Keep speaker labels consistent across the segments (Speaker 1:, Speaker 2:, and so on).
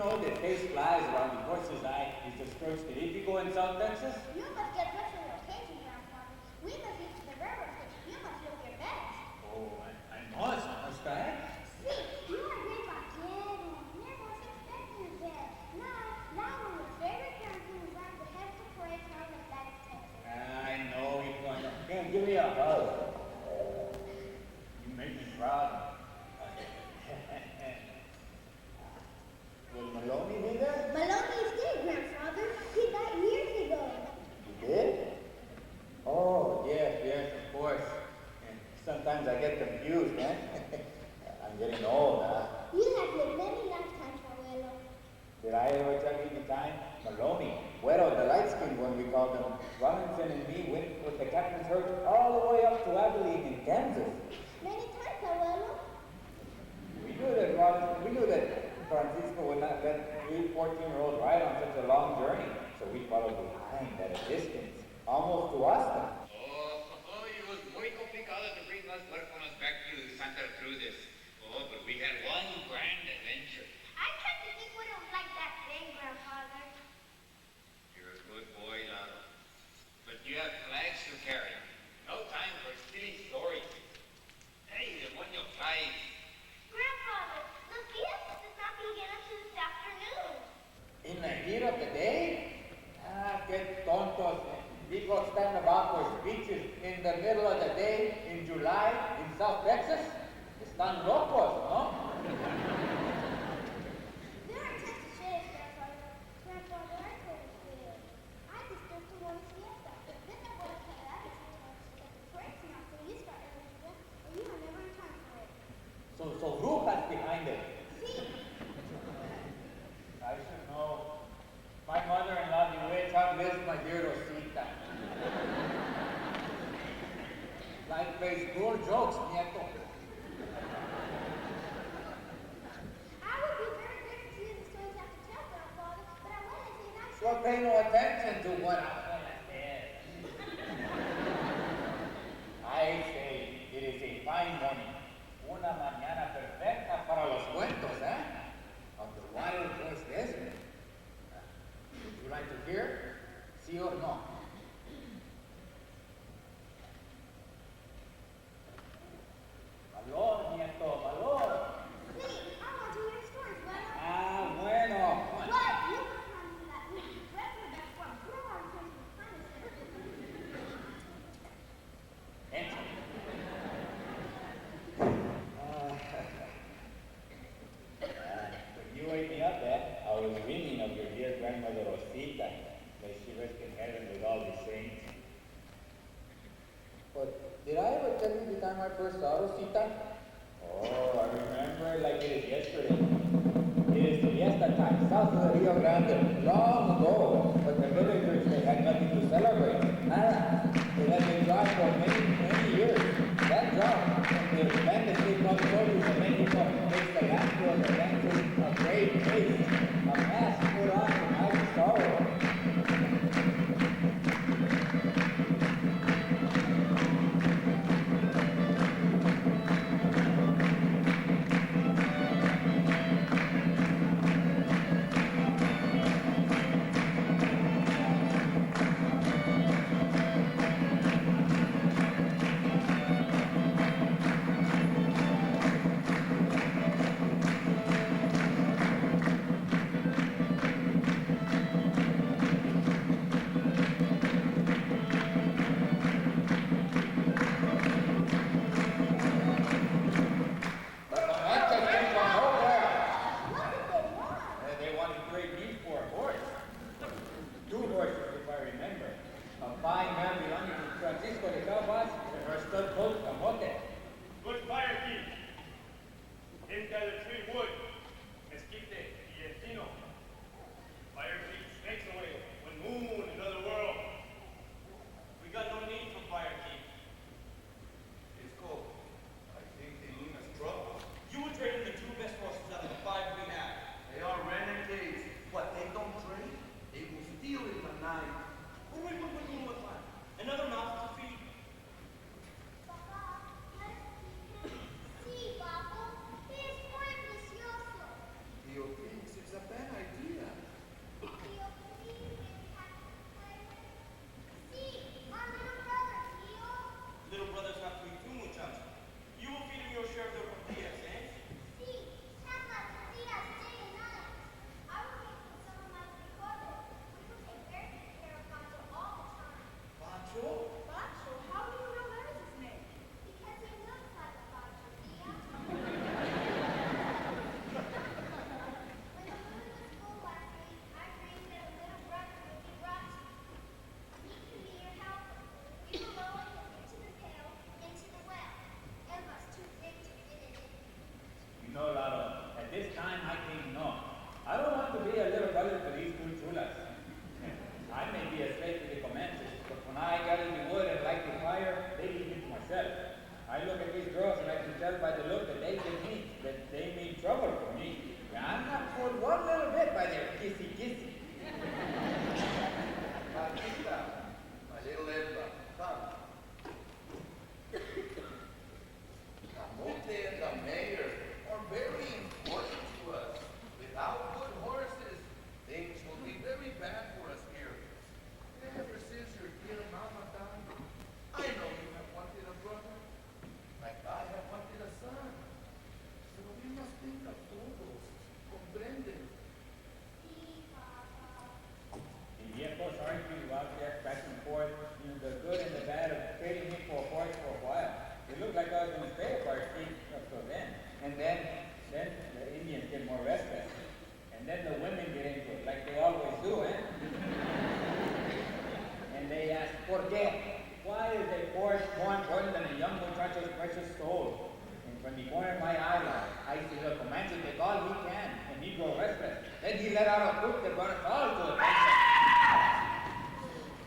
Speaker 1: know that taste flies around the horse's eye is the scourge that if you go in South Texas?
Speaker 2: You must get dressed for the occasion, Grandfather. We must use the railroad station. You must look your best.
Speaker 1: Oh, I must I?
Speaker 2: See, you are great vaquero. Never was expecting that. Now one of your favorite grandparents around the head to parade town of Dallas, Texas.
Speaker 1: I know you're going to. Give me a hug. You make me proud. Will Maloney be there?
Speaker 2: Maloney is dead, Grandfather. He died years ago.
Speaker 1: He did? Oh, yes, of course. And sometimes I get confused, man. I'm getting old, huh?
Speaker 2: You have lived many lifetimes, Abuelo.
Speaker 1: Did I ever tell you the time? Maloney, Güero, the light-skinned one we called him, Robinson and me went with the captain's herd all the way up to Abilene in Kansas.
Speaker 2: Many times, Abuelo.
Speaker 1: We knew that Francisco would not let 14-year-olds ride on such a long journey, so we followed behind at a distance, almost to Austin.
Speaker 3: It was muy complicado to bring us huérfanos back to Santa Cruz. Oh, but we had one grand adventure.
Speaker 2: I tried to think what it was like that day, Grandfather.
Speaker 3: You're a good boy, Lalo. But you have flags to carry. No time for silly stories. Hey, demonio flies.
Speaker 2: Grandfather, the fiesta does not begin until this afternoon.
Speaker 1: In the heat of the day? Que tontos. People stand about for speeches in the middle of the day in July in South Texas. Están locos, no?
Speaker 2: There are Texas shades, Grandfather. Grandfather, I couldn't feel. I just don't want to fiesta. But then I want to cut it out of the parade now, so you start early again, or you are never in time for it.
Speaker 1: So Rujas behind it.
Speaker 2: See?
Speaker 1: I should know. My mother-in-law, the way Chavez, my dear Rosita. Like plays poor jokes, nieto.
Speaker 2: I would be very grateful to hear the stories I have to tell, Grandfather, but I want to say nice.
Speaker 1: Well, pay no attention to what I said. I say it is a fine morning. Una mañana perfecta para los cuentos, of the wild West Desert. Would you like to hear? Sí or no? Valor, nieto, valor.
Speaker 2: See, I want to hear stories, Grandma.
Speaker 1: Ah, bueno.
Speaker 2: What? You must promise me that we will be dressed in the best form. We're on Christmas
Speaker 1: Enter. When you wake me up, I was dreaming of your dear grandmother Rosita. May she rest in heaven with all the saints. But did I ever tell you the time I first saw Rosita? Oh, I remember it like it is yesterday. It is fiesta time, south of the Rio Grande, long ago. But the villagers, they had nothing to celebrate. Nada. It had been dry for many years. That drought, and the tremendously called soldiers of Mexico makes the laughter of the dancers a brave face, a mask put on to hide sorrow. time I came, no. I don't want to be a little brother to these two chulas. I may be a slave to the Comanches, but when I got in the wood and light the fire, they leave me to myself. I look at these girls and I can tell by the look that they mean trouble for me. And I'm not fooled one little bit by their kissy.
Speaker 4: Marquita, my little Edna, come. Camote and the mayor are very important to us. Without good horses, things will be very bad for us here. Ever since your dear mama died, I know you have wanted a brother, like I have wanted a son. So we must think of todos, comprenden.
Speaker 1: The viejos argue about that back and forth, the good and the bad of trading me for a horse for a while. It looked like I was going to stay up our street up till then. And then the Indians get more restless. And then the women get into it, like they always do, eh? And they ask, ¿por qué? Why is a horse more important than a young muchacho's precious soul? And from the corner of my eye, I see the Comanche take all he can, and he grow restless. Then he let out a whoop that brought us all to attention.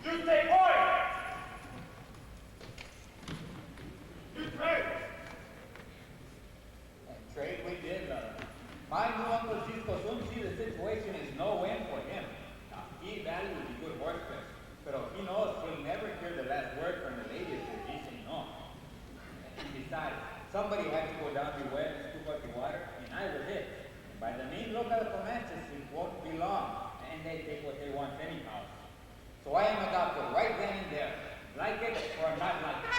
Speaker 1: You say, boy! You trade! And trade we did, my new Uncle Cisco soon see the situation is no win for him. Now, he values the good horseplay, but he knows he'll never hear the last word from the ladies if he say no. And besides, somebody had to go down the well and scoop up the water, and I was it. And by the mean look of the Comanches, it won't be long, and they take what they want anyhow. So I am adopted right then and there, like it or not like it.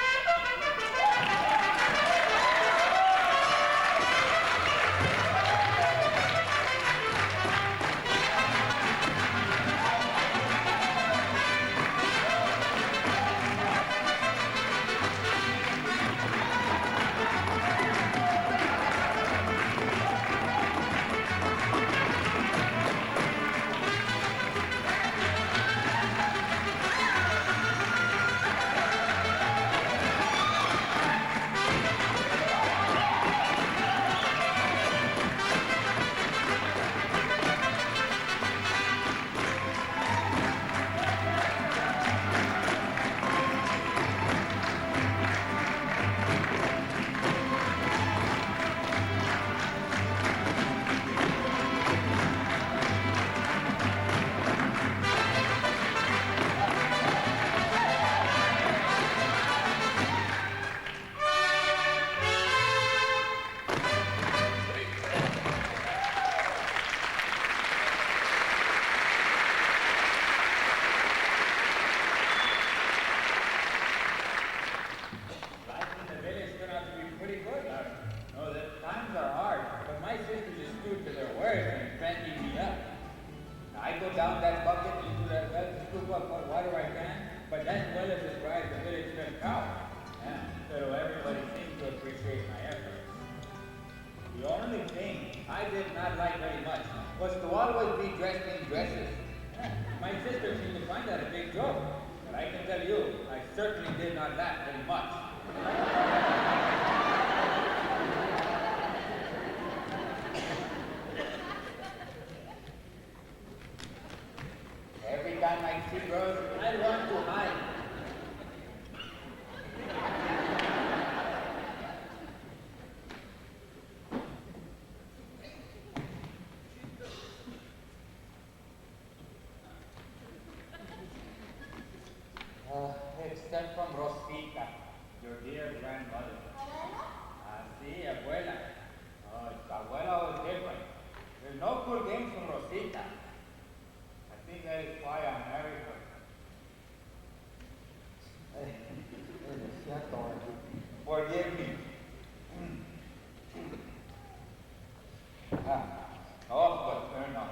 Speaker 1: Except from Rosita, your dear grandmother.
Speaker 2: Abuela?
Speaker 1: Sí, abuela. Abuela was different. There's no good games from Rosita. I think that is why I married her. Forgive me. But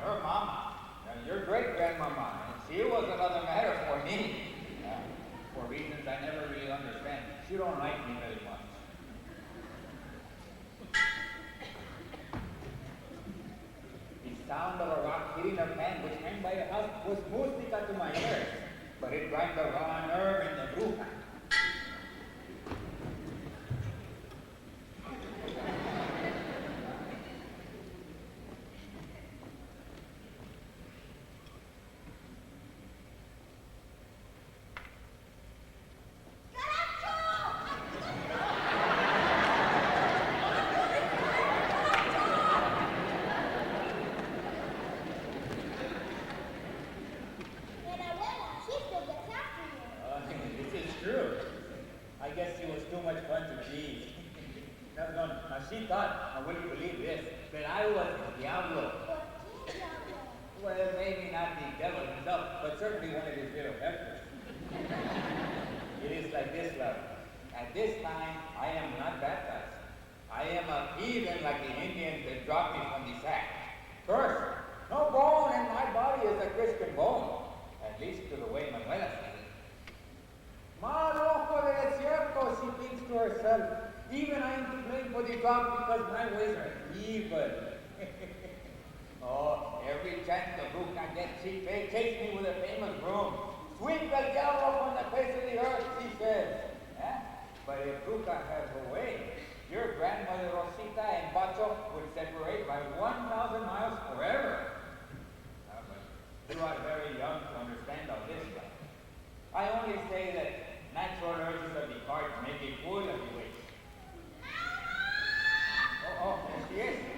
Speaker 1: her mama, your great-grandmama, she was another matter for me. For reasons I never really understand. She don't like me very much. The sound of a rock hitting a pan which hung by a house was música to my ears, but it grind the raw nerve in the bruja. I was the Diablo.
Speaker 2: What did y'all do?
Speaker 1: Well, maybe not the devil himself, but certainly one of his little helpers. It is like this, love. At this time, I am not baptized. I am a heathen like the Indians that dropped me from the sack. First, no bone in my body is a Christian bone, at least to the way Manuela says it. Marojo del desierto, she thinks to herself. Even I am to blame for the drop because my ways are evil. Oh, every chance the bruja gets, she takes me with a famous broom. Sweep el diablo from the face of the earth, she says. Eh? But if bruja has her way, your grandmother Rosita and Pacho would separate by 1,000 miles forever. But you are very young to understand all this stuff. I only say that natural urges of the heart make a fool of you. Oh, there she is.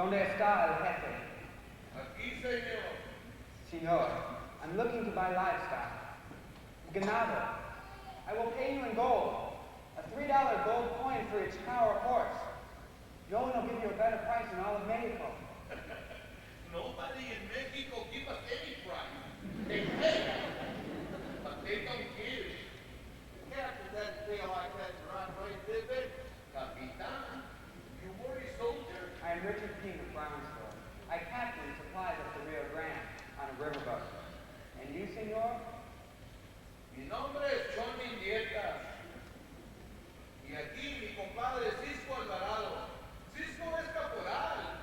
Speaker 5: ¿Dónde está el jefe?
Speaker 4: Aquí, señor.
Speaker 5: Senor, I'm looking to buy livestock. Ganado. I will pay you in gold. A $3 gold coin for each cow or horse. No one will give you a better price in all of Mexico.
Speaker 4: Nobody in Mexico give us any price. They pay, but they don't give.
Speaker 6: Captain doesn't feel like that's the right way to do business.
Speaker 4: Capitan, you were a soldier.
Speaker 5: I am Richard King of Brownsville. I captain supplies up the Rio Grande on a riverboat. And you, senor?
Speaker 4: Mi nombre es Johnny Nietas. Y aquí mi compadre Cisco Alvarado. Cisco es caporal,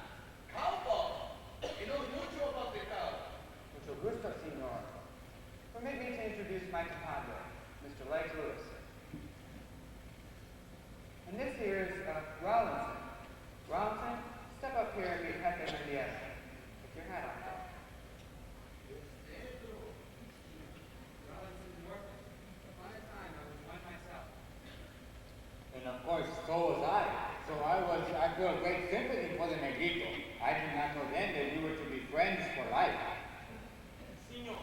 Speaker 4: cowboy. He knows mucho about the cow.
Speaker 5: Mucho gusto, senor. Permit me to introduce my compadre, Mr. Lake Lewis. And this here is Rawlinson. Rawlinson, step up here and meet Jefe Mendieta. With your hat on, though.
Speaker 1: And of course, so was I. So I feel great sympathy for the Negrito. I did not know then that we were to be friends for life.
Speaker 7: Senor,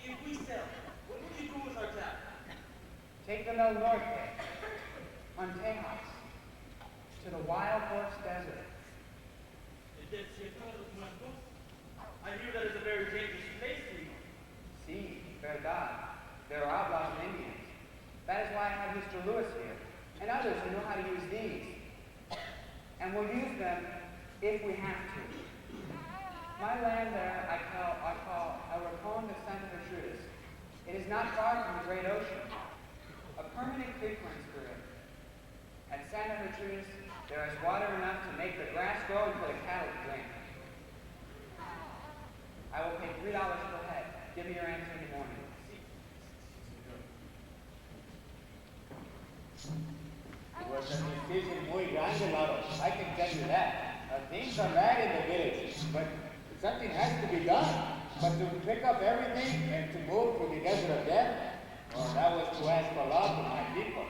Speaker 7: if we sell, what will you do with our tap?
Speaker 5: Take them El Norte, on Tejas, to the Wild Horse Desert.
Speaker 7: El desierto de los muertos? I hear that is a very dangerous place, senor.
Speaker 5: Sí, verdad. There are outlaws and Indians. That is why I have Mr. Lewis here, and others who know how to use these. And we'll use them if we have to. My land there I call El Rincon de Santa Gertrudis. It is not far from the great ocean. A permanent creek runs through it. At Santa Gertrudis, there is water enough to make the grass grow and for the cattle to drink. I will pay $3 per head. Give me your answer in the morning.
Speaker 1: It was a decision muy grande, Lalo. I can tell you that. Things are bad in the village, but something has to be done. But to pick up everything and to move to the desert of death, well, that was to ask a lot of my people.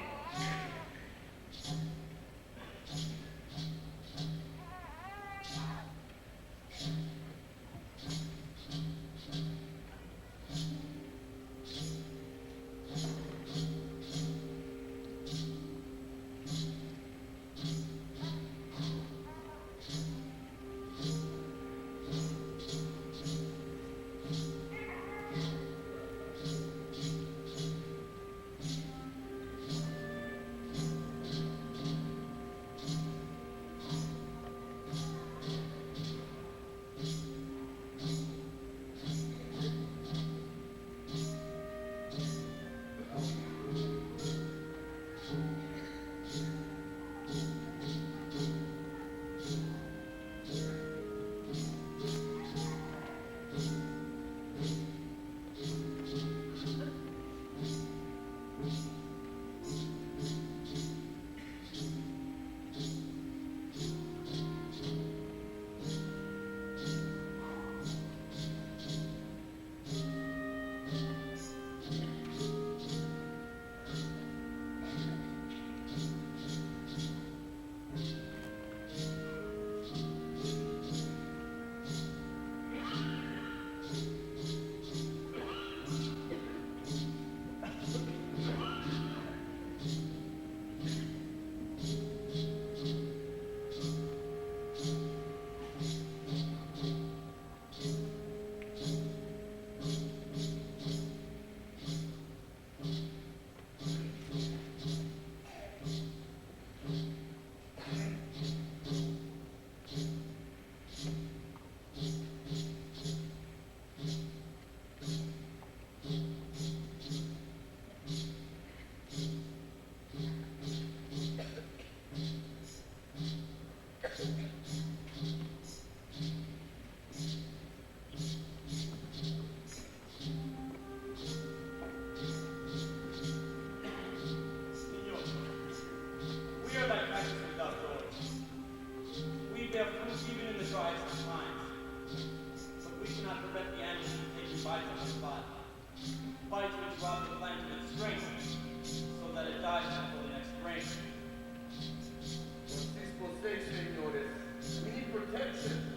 Speaker 4: Say, senores, we need protection.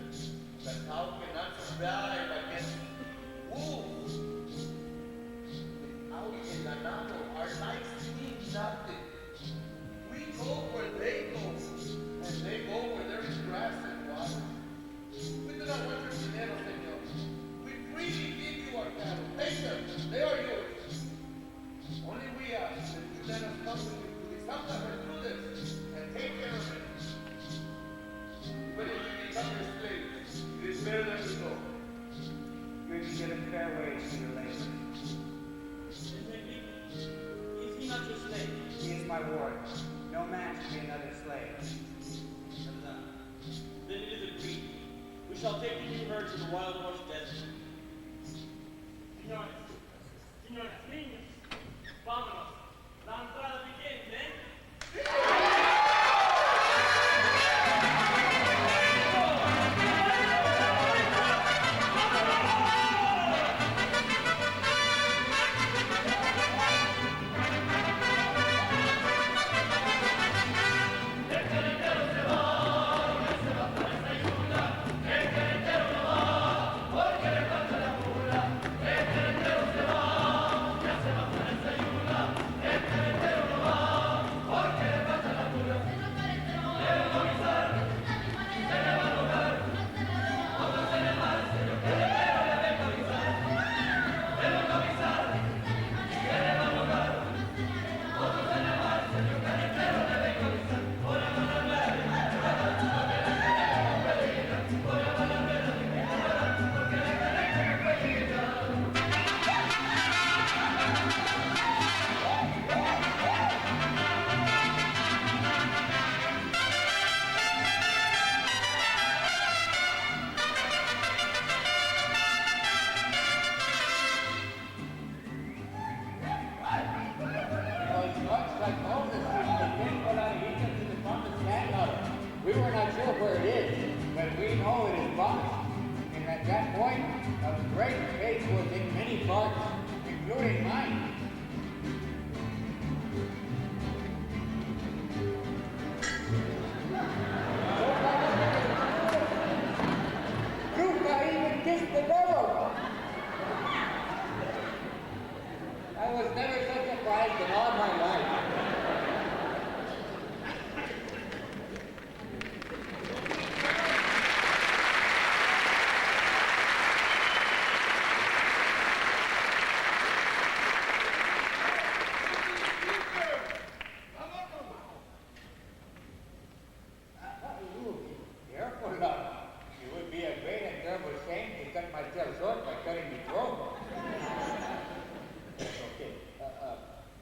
Speaker 4: to some of her through this and take care of it. But if you become your slave, it is better than to go.
Speaker 5: You'll be given fair wage for your labor.
Speaker 7: Is he not your slave?
Speaker 5: He is my ward. No man should be another slave.
Speaker 7: Then it is agreed. We shall take the new herd to the wild horse desert. Señores, señoras, niños, vámonos. La entrada begins, eh?
Speaker 1: We were not sure where it is, but we know it is promised. And at that point, a great faith was in many parts, including mine. Luca even kissed the devil. I was never so surprised in all my life.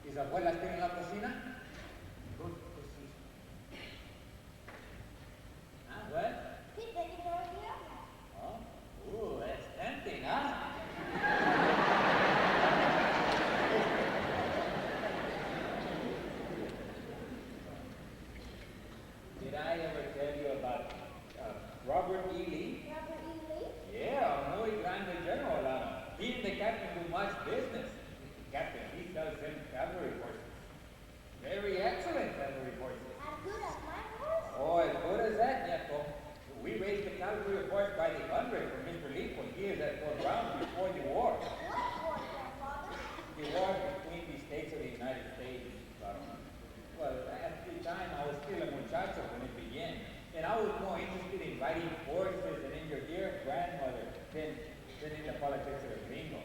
Speaker 1: ¿Mis abuelas tienen la cocina? Ah, what?
Speaker 2: Sí, tengo que olvidar.
Speaker 1: Oh, that's tempting, huh? Did I ever tell you about Robert E. Lee?
Speaker 2: Robert E. Lee?
Speaker 1: Yeah, a muy grande general. He and the captain do much business. Captain, he sells them cavalry horses. Very excellent cavalry horses.
Speaker 2: As good as my horse?
Speaker 1: Oh, as good as that, Nieto. We raised the cavalry horse by the hundred for Mr. Lee when he was at Fort Brown before the war.
Speaker 2: What war, Grandfather?
Speaker 1: The war between the states of the United States. Well, at the time I was still a muchacho when it began. And I was more interested in riding horses and in your dear grandmother than in the politics of the Mingo.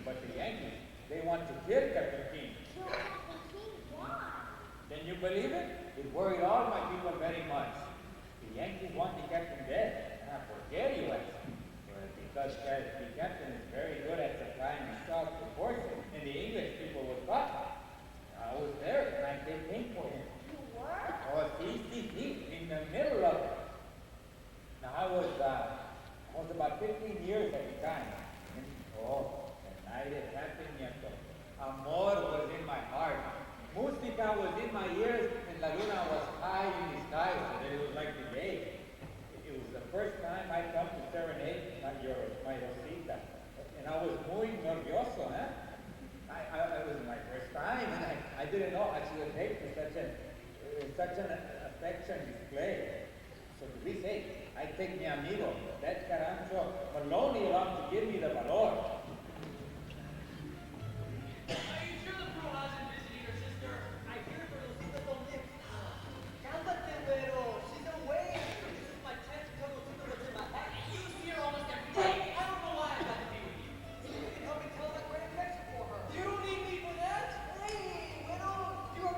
Speaker 1: But the Yankees, they want to kill Captain King.
Speaker 2: Kill Captain King? Why?
Speaker 1: Can you believe it? It worried all my people very much. The Yankees want the captain dead. For dare you ask? Well, because the captain is very good at supplying the stock to horses, and the English people were caught. I was there the night they came for him.
Speaker 2: You were?
Speaker 1: Oh, see, in the middle of it. Now, I was about 15 years at the time. And, the night it happened, Nieto. Amor was in my heart. Música was in my ears, and La Luna was high in the sky, so that it was like the day. It was the first time I come to serenade my Rosita. And I was muy nervioso, huh? It was my first time, and I didn't know how she would take for such an affection display. So to be safe, I take mi amigo, that Carancho Maloney, along to give me the valor.
Speaker 7: Are you sure the pro hasn't visited your sister? I hear for those little lips. Cálmate, pero she's away. This is my chance to tell Rosita what's in my heart. You see her almost every day. I don't know why I've got to be with you. So you can help me tell that great affection for her. You don't need me for that. Hey, bueno, you are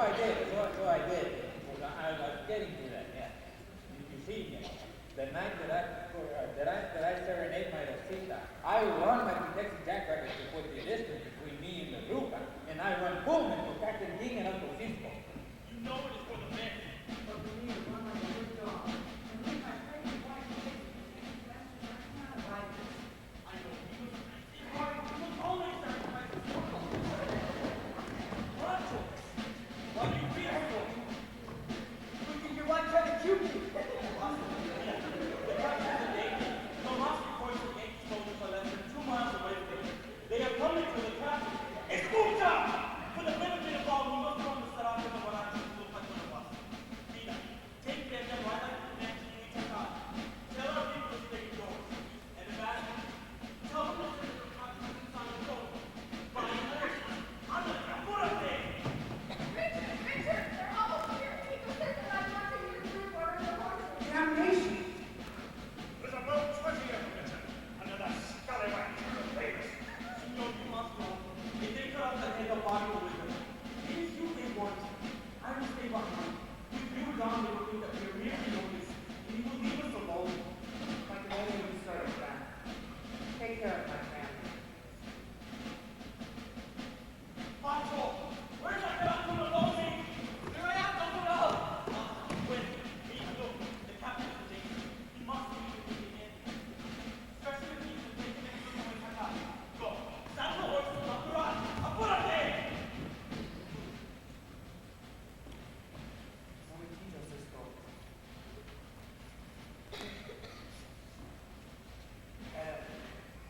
Speaker 1: I did. So I did. Well, I was getting to that, yeah. You see, the night that I serenade my Rosita, I run my protection jackrabbit to put the distance between me and the Luca, and I run boom into Captain King and Uncle Cisco.
Speaker 8: You know it is for the best.
Speaker 5: But we need to run like a good dog. And leave my pregnant wife to take the I can't abide this.
Speaker 8: I know he was always sacrificing for what choice? What do you fear for?
Speaker 7: You think your wife tried to kill me?
Speaker 8: The captain is in danger. The last reports of Yankee soldiers are less than 2 miles away from him. They are coming to the captain. Escucha! For the benefit of all, we must run the Sarah to the Barranca to look like one of us. Mira, take care of them right like the next you each time. Tell our people to stay indoors. And the back, tell them to send the constitution on the road. By horses. I'm gonna come for a thing.
Speaker 2: Richard, they're almost here. People said that I'm watching you through water the horses.
Speaker 5: Damnation!
Speaker 8: There's about 20 of them, Richard. Under that scallywag to the face. Senor, you must know. If they cut off the head of body with them, these you think once, I will stay behind. With you down, they will think that we are merely noticed, and you will leave us alone.
Speaker 5: If I can only be served, Dad. Take care of my family.
Speaker 8: Pancho, where's that guy from the boating? Here I am, don't go. Wait, look, the captain is in danger. He must be in the end. Stretch your knees and take the next one away from us. Go, saddle the horses, not the rod. Apúrate!
Speaker 5: Momentito, Cisco.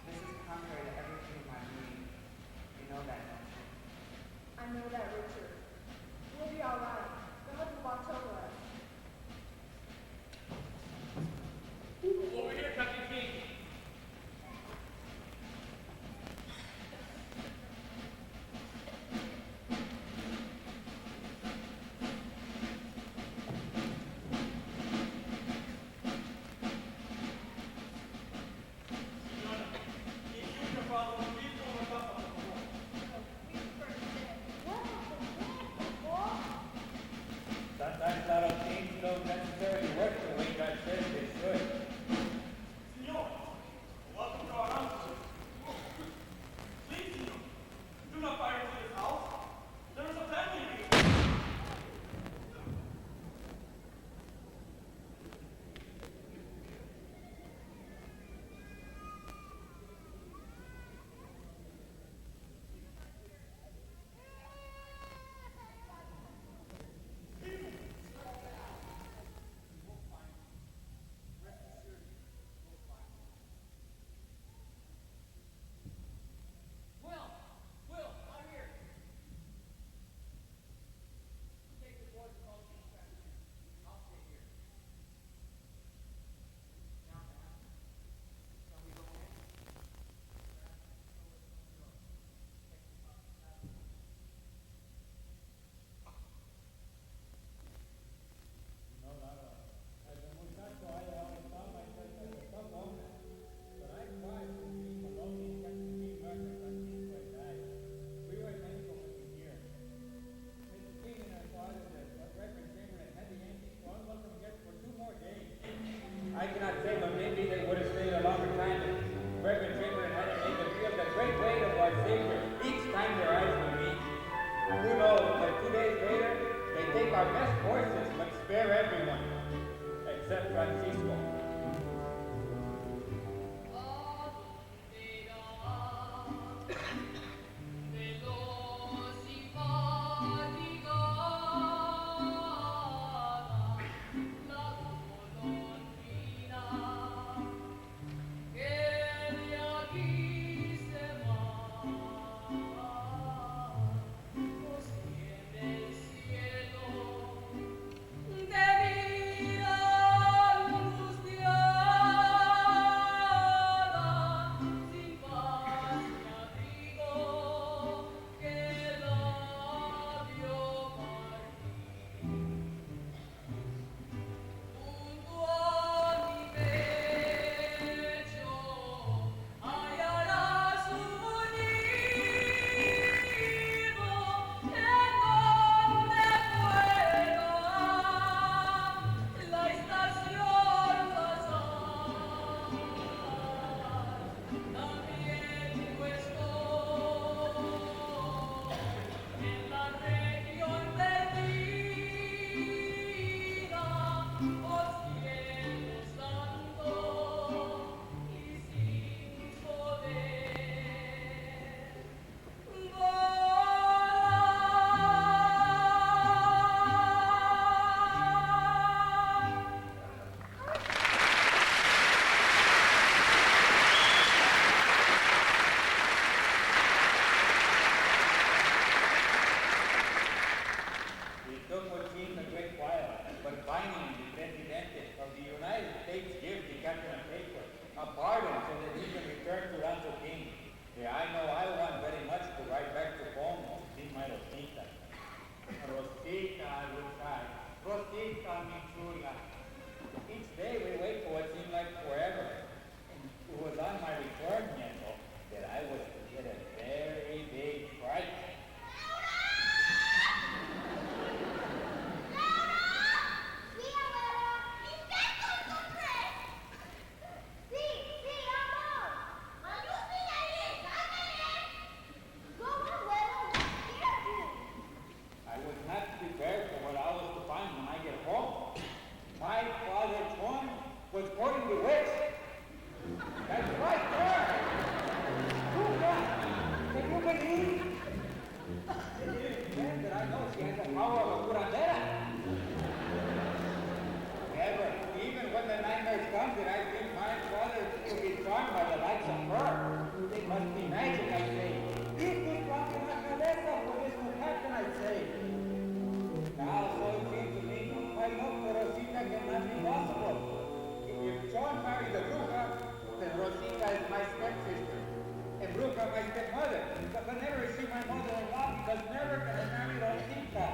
Speaker 5: This is contrary to everything in my being. You know that, don't you?
Speaker 2: I know that, Richard. We'll be all right. God will watch over us.
Speaker 8: Over here, Captain King. Senora, if you and your father will please go with us on the boat.
Speaker 2: What happened? What?
Speaker 1: Sometimes little things don't necessarily work the way God says they should.
Speaker 8: Senor, welcome to our house. Please, senor, do not fire into this house. There is a family here. Will, I'm here. Take the boys and all these back here. I'll stay here. Now, man, shall we go in?
Speaker 1: No, as a muchacho, I always thought myself as a tough owner. But I cried when King Maloney and Captain King murdered Francisco and died. We were in Mexico for 2 years. Mr. King and our father, the Reverend Chamberlain, had the Yankees for unwelcome guests for 2 more days. I cannot say, but maybe they would have stayed a longer time if Reverend Chamberlain hadn't made them feel the great weight of our Savior each time their eyes would meet. Who knows, but 2 days later, they take our best horses, but spare everyone, except Francisco.
Speaker 9: De vida
Speaker 1: power of a curandera. Never. Even when the nightmares come, did I think my father would be charmed by the likes of her? It must be magic, I say. You could rock in la cabeza for this would happen, I say. Now, so it seems to me, I know that Rosita cannot be possible. If John married the Bruja, then Rosita is my stepsister. And Bruja my stepmother. But never is she my mother-in-law because never can I marry Rosita.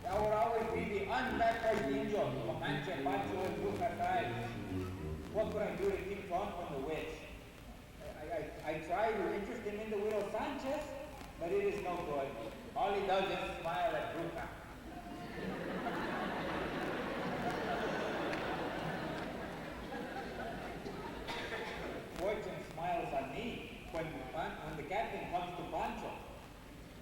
Speaker 1: That would always be the unbaptized angel, Comanche, Pancho, and Bruja side. What could I do to keep John from the witch? I tried to interest him in the widow Sanchez, but it is no good. All he does is smile at Bruja. Fortune smiles on me when the captain comes to Pancho.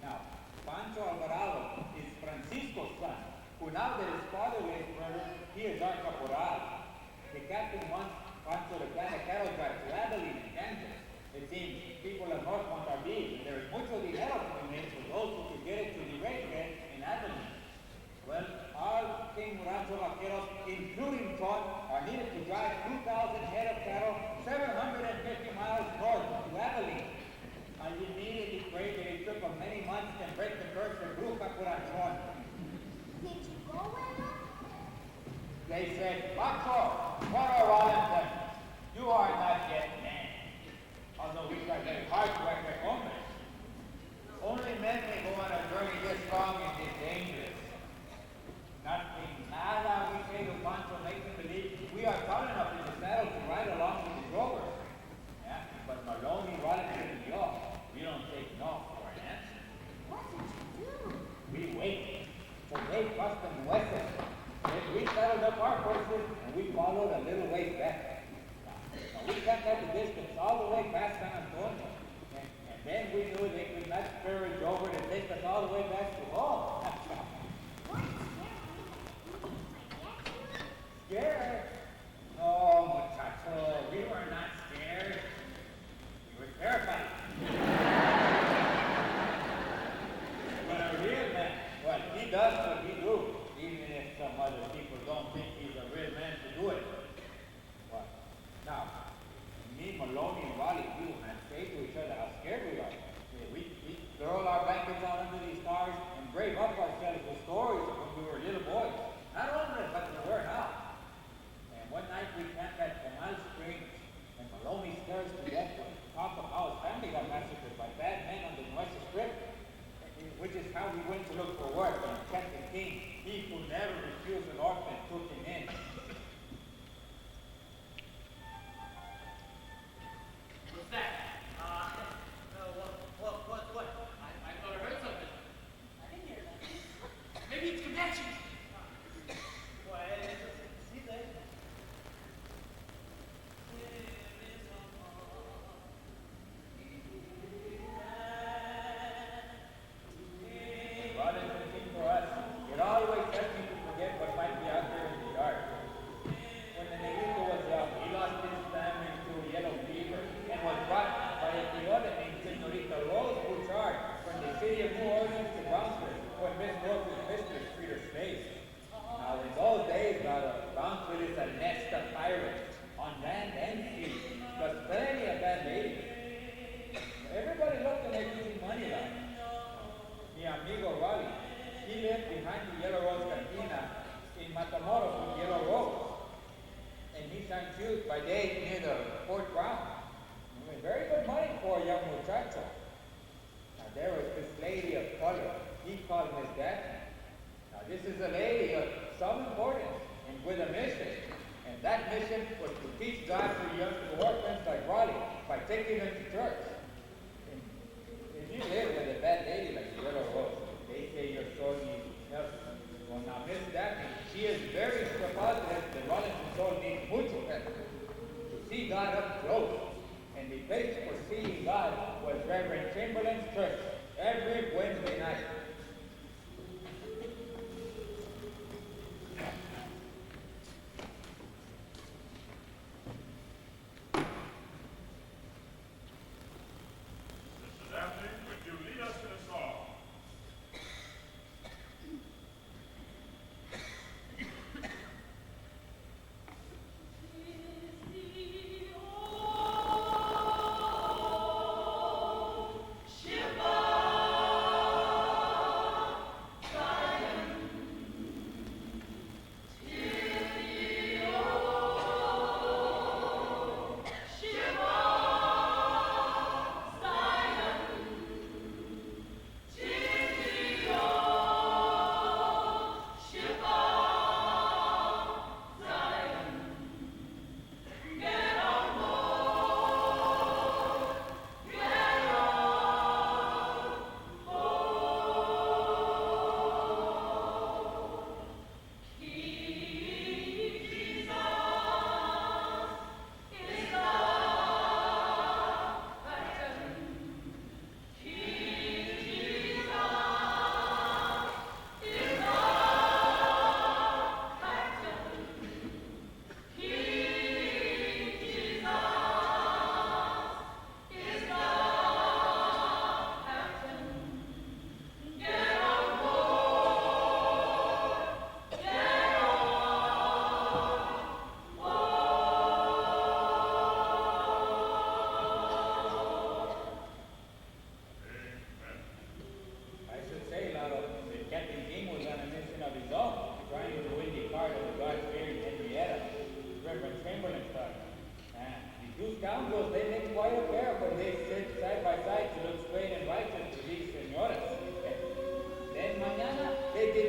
Speaker 1: Now, Pancho Alvarado is Francisco's son, who now that his father was murdered, he is our caporal. The captain wants Pancho to plan a cattle drive to Abilene in Kansas. It seems people of North Monterrey, and there is mucho dinero to be made for those who could get it to the racetrack in Abilene. Well, all King Rancho Vaqueros, including John, are needed to drive 2,000 head of cattle 750 miles north to Abilene. I immediately prayed that a trip of many months can break the curse that Bruja put on John.
Speaker 2: Did you go with them?
Speaker 1: They said, Paco, what are Wallington? You are not yet man. Although we try very hard to act like hombres. Only men may go on a journey this long and this dangerous. Nothing, nada, we say to Pancho, makes him believe we are tall enough in the saddle to ride along with the drovers. Yeah, but Maloney, Wallington, and yo, we don't take no for an answer.
Speaker 2: What did you do?
Speaker 1: We wait. So they custom Wesson. Then we saddled up our horses and we followed a little ways back. Now we kept at the distance all the way past San Antonio. And then we knew they could not carriage over to take us all the way back to home.
Speaker 2: What?
Speaker 1: Scared? No, muchacho, we were not scared. We were terrified. But a real man, well, he does what he do, even if some other people don't think he's a real man to do it. Well, now, me, Maloney, and Wally, we will not say to each other how scared we are. We throw our blankets out under these stars and brave up ourselves with stories of when we were little boys. Not only, but we were now. And one night we camped at Canal Springs, and Maloney stares to death when he talked of how his family got massacred by bad men on the Nueces Strip, which is how he went to look for work, and Captain King, he who never refused an orphan, took him in.
Speaker 7: What's that? What? I thought I heard something. I didn't hear that. Maybe it's connections. Well, see that?
Speaker 1: God is looking for us. It always helps me to forget what might be out there in the yard. When the Negrito was young, he lost his family to yellow fever and was brought by a tiola named Senorita Rose Bouchard from the city of New Orleans to Brownsville when Miss Rose's mistress treated her slaves. Now, in those days, Brownsville is a nest of pirates on land and sea, plus plenty of bad ladies. Everybody looked to make easy money like. Mi amigo Wally, he lived behind the Yellow Rose Cantina in Matamoros with Yellow Rose. And he sang shoes by day near the Fort Brown. Very good money for a young muchacho. Now there was this lady of color. He called Miss Daphne. Now this is a lady of some importance and with a mission. And that mission was to teach God to young orphans like Wally by taking them to church. If you live with a bad lady like the Yellow Rose, they say your soul needs help. Well, now, Miss Daphne, she is very positive that Rollinson's soul needs mucho help. To see God up close. And the place for seeing God was Reverend Chamberlain's church every Wednesday night.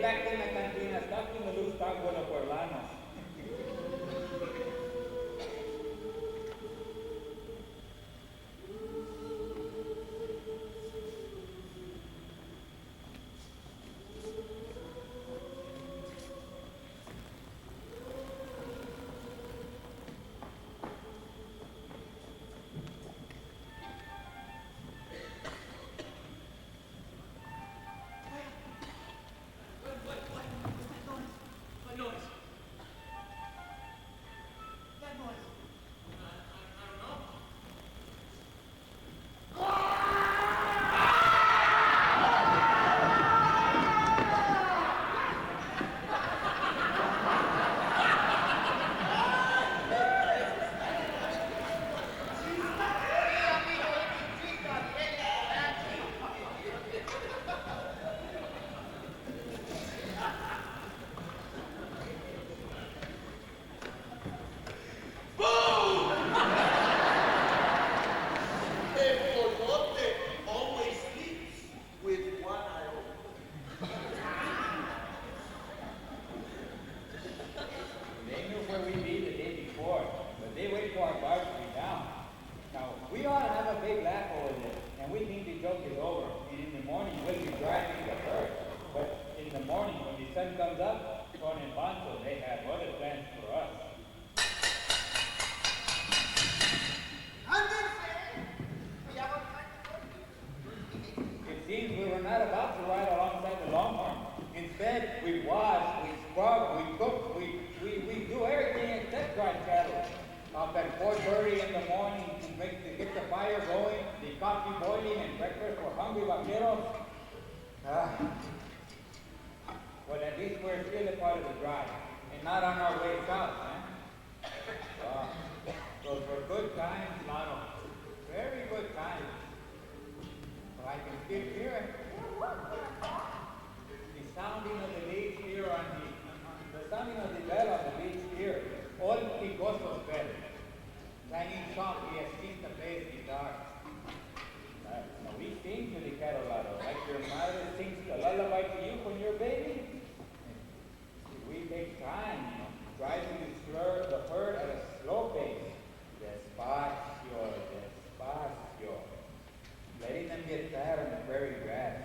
Speaker 1: back in la cantina, stocking the loose stock with the pueblanos.
Speaker 7: What noise? That noise. I don't know.
Speaker 6: El coyote always sleeps with one eye open.
Speaker 1: They knew where we'd be the day before, but they wait for our guard to be down. Now, we ought to have a big laugh over this, and we think the joke is over, and in the morning we'll be driving the herd. But in the morning, when the sun comes up, Con and Pancho, they have other plans for us. It seems we were not about to ride alongside the Longhorn. Instead, we wash, we scrub, we cook, we do everything except drive cattle. Up at 4:30 in the morning to get the fire going, the coffee boiling, and breakfast for hungry vaqueros. Well, at least we're still a part of the drive, and not on our way south, man. Those were good times, Lotto. Very good times. But I can still hear it. The sounding of the leaves here the sounding of the bell on the beach here. All Picoso's bell. Clanging softly as Tita plays guitar. Now we sing to the cattle, Lotto, like your mother sings the lullaby to you when you're a baby. We take time, driving the herd at a slow pace. Despacio, despacio. Letting them get tired on the prairie grass.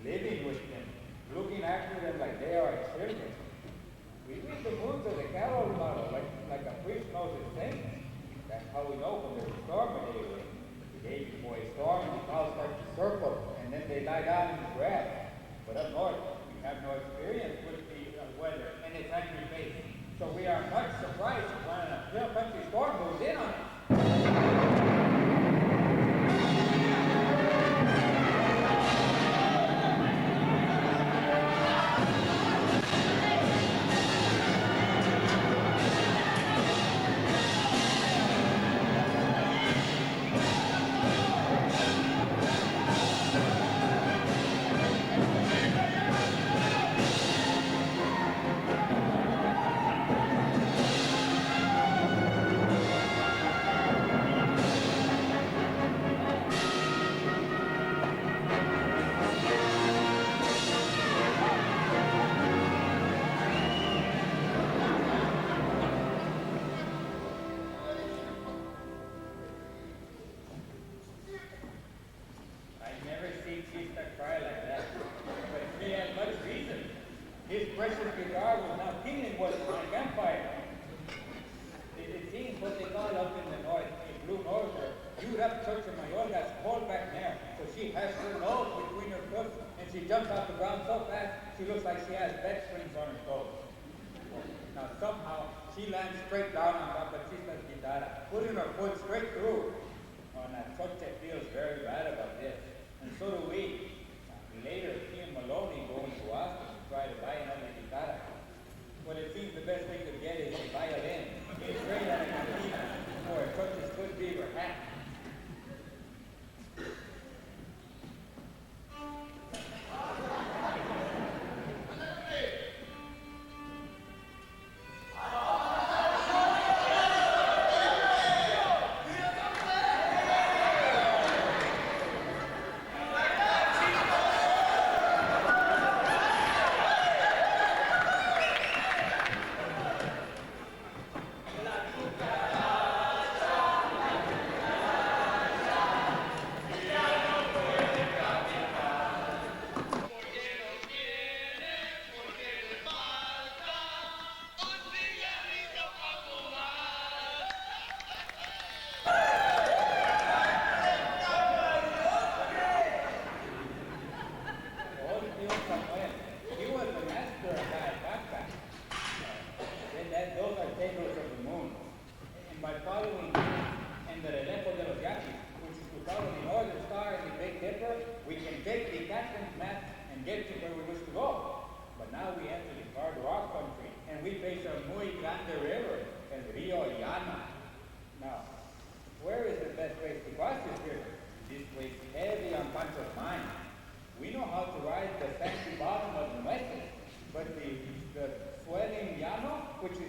Speaker 1: Living with them. Looking after them like they are our children. We read the moods of the cattle, Lotto, like a priest knows his saints. That's how we know when there's a storm a day away. The day before a storm, the cows start to circle, and then they lie down in the grass. But up north, we have no experience with the weather and its angry face. So we are much surprised when a hill country storm moves in on us. His precious guitar was now tingling with my campfire. It seems what they call up in the north, a blue norther, queued up Church Mayorgas, pulled back there, so she has her nose between her hoofs, and she jumps off the ground so fast, she looks like she has bed springs on her toes. Now somehow, she lands straight down on top of Chista's guitar, putting her foot straight through. Oh, Nachoche feels very bad about this, and so do we. Later, he and Maloney go into Austin to try to buy another guitar. Well, it seems the best they could get is a violin. It's great on a cantina, or a Coach's good beaver hat.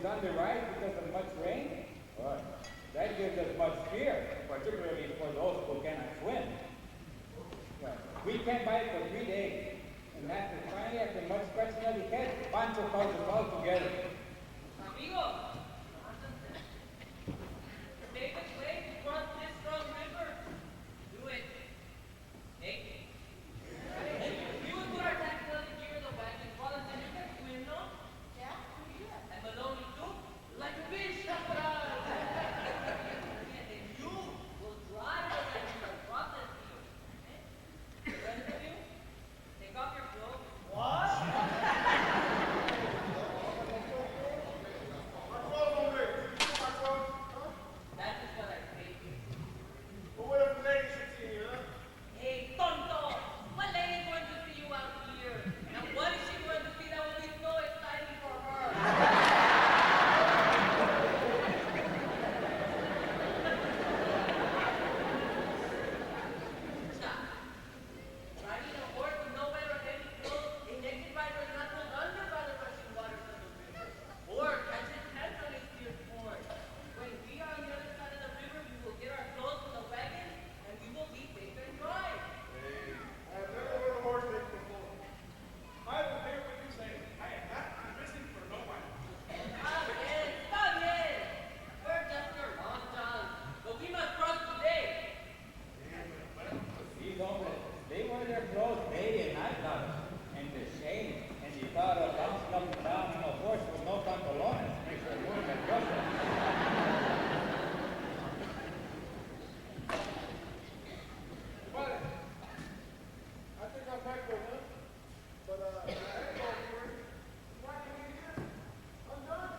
Speaker 1: is on the rise because of much rain? Well, that gives us much fear, particularly for those who cannot swim. Well, we can't buy it for 3 days. And finally, after much scratching of the head, Pancho calls us all together.
Speaker 7: Amigo, make us way to cross this strong river. Do it. Take it. We would put our taxi on the gear of the wagon, follow the you can swim, no?
Speaker 2: Yeah, pretty good.
Speaker 7: And Maloney too, like a fish, caporal. And you will drive the wagon across the sea. The rest of you, take off your clothes. What? That is what I paid you.
Speaker 6: But what if the lady should see you, huh?
Speaker 7: Hey, tonto! What lady is going to see you out here? And what is she going to see that will be so exciting for her? Stop. Riding a horse with no better heavy clothes, a naked rider is not pulled under by the rushing waters of the river, or catches hands on a steer's horn. When we are on the other side of the river, we will get our clothes from the wagon, and we will be safe and dry.
Speaker 6: Hey, I've never rode a horse like before. I will hear what you say. I am not risen for no one.
Speaker 7: Está bien. We're just your long johns, but we must cross today.
Speaker 1: These hombres, they wear their clothes day and night now. And the shame and the thought of bouncing up and down on a horse with no pantalones makes her more than trouble.
Speaker 6: Vale. I think I'm back with her. But, I ain't going anywhere. Why can't you do this? I'm done.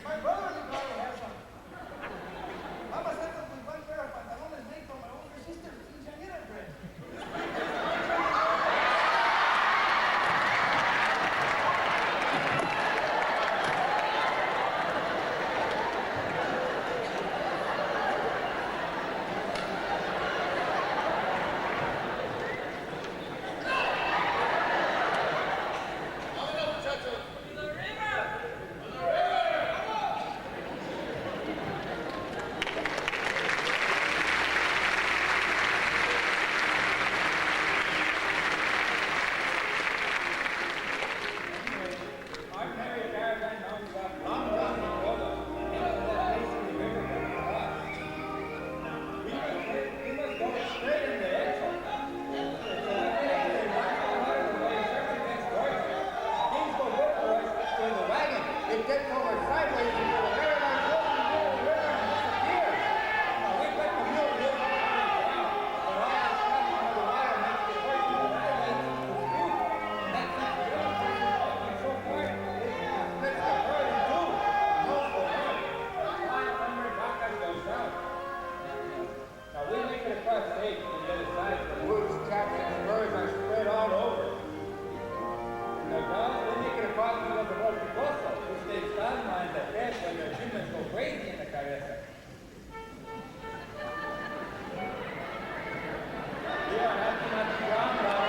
Speaker 6: My brother-in-law has some. Mama sent us with one pair of pantalones made for my older sister, quinceañera dress.
Speaker 7: To the river!
Speaker 1: Ordinary caravan mounts up long down the road into that place in the river where we cross. We must go straight in the exit. If we get into the wagon water the way searching against horses, things go good for us till the wagon. It gets over sideways into the caravan goes into the river and disappears. Now we put the mule here on the ground, but all the splash of the water makes the horse in the wagon dispute. And that keeps the other horses walking so far, it splits the herd in two. And most will hurt. Flying thunder vacas goes down. Now we make it across safe to the other side. The woods, traps, and spurs are spread all over. And the dogs, they make it across because of Old Picoso, who stays calma in the head when their humans go crazy in the cabeza. We are acting on the ground now.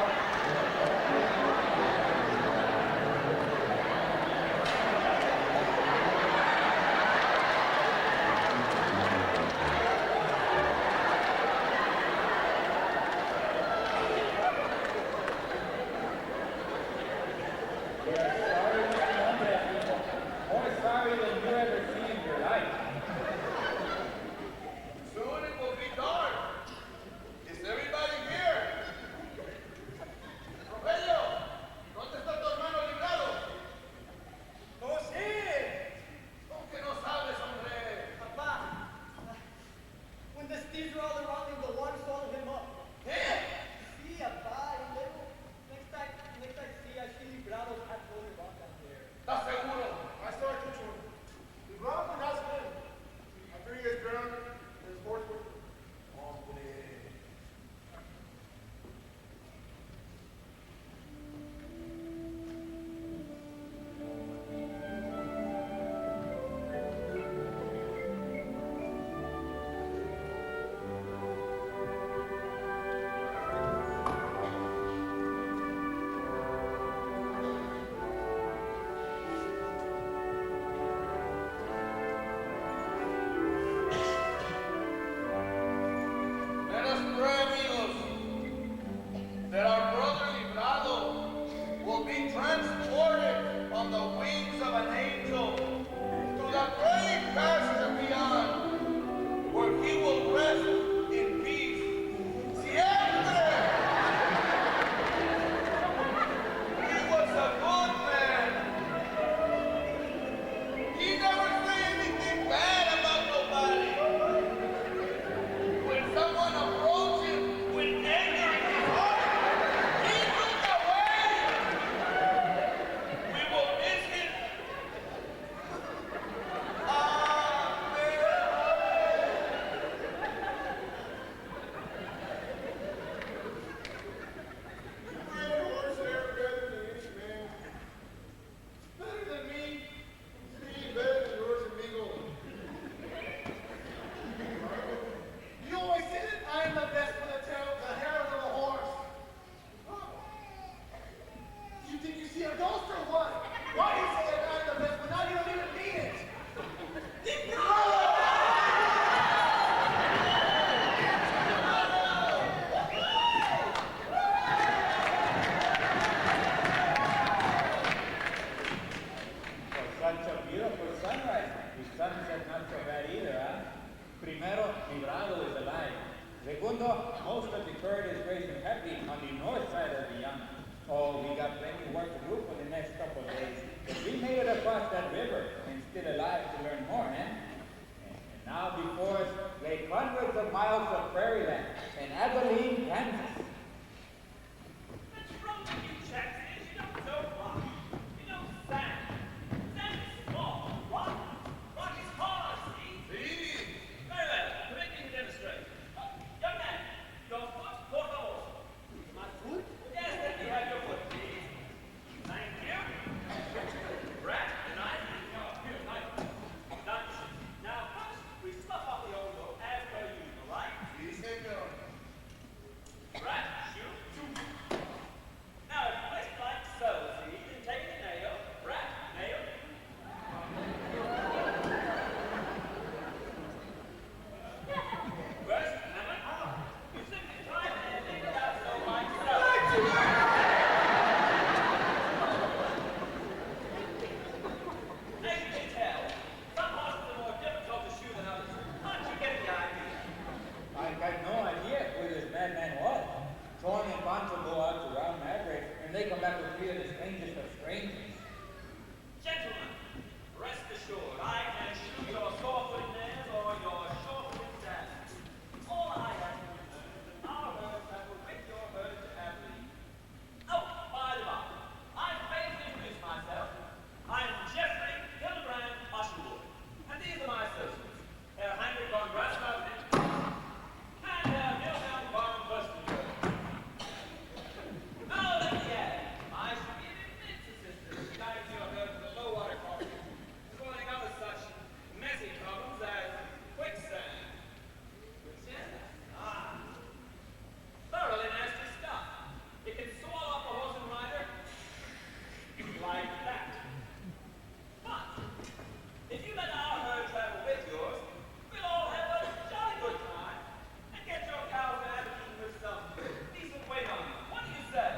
Speaker 1: We are sorry, Mr. Hombre, people. More sorry than you ever seen in your life.
Speaker 4: Soon it will be dark. Is everybody here? Rogelio, ¿dónde está tu hermano librado?
Speaker 6: ¡No sé!
Speaker 4: ¿Cómo que no sabes, hombre?
Speaker 7: Papa, when the steeds were all around him, the water swallowed him up.
Speaker 4: ¿Qué?
Speaker 7: Sí, Papa, y luego, next time see, I see librados at Holy Rock.
Speaker 1: they come back with three of the strangest of strangers.
Speaker 8: Gentlemen, rest assured, I can shoot your sore-footed mares or your sure-footed stags. All I ask you is that our herd travel with your herd to Abilene. Oh, by the by, I failed to introduce myself. I am Jeffrey Hildebrand Oshenwood, and these are my associates, Herr Heinrich von Graswald and Herr Wilhelm von Furstenberg. Now let me add, I should be an immense assistance in guiding your herd to the low water crossing, avoiding other such messy problems as quicksand. Quicksand? Ah. Thoroughly nasty stuff. It can swallow up a horse and rider like that. But if you let our herd travel with yours, we'll all have a jolly good time and get your cows to Abilene with some decent weight on them. What do you say?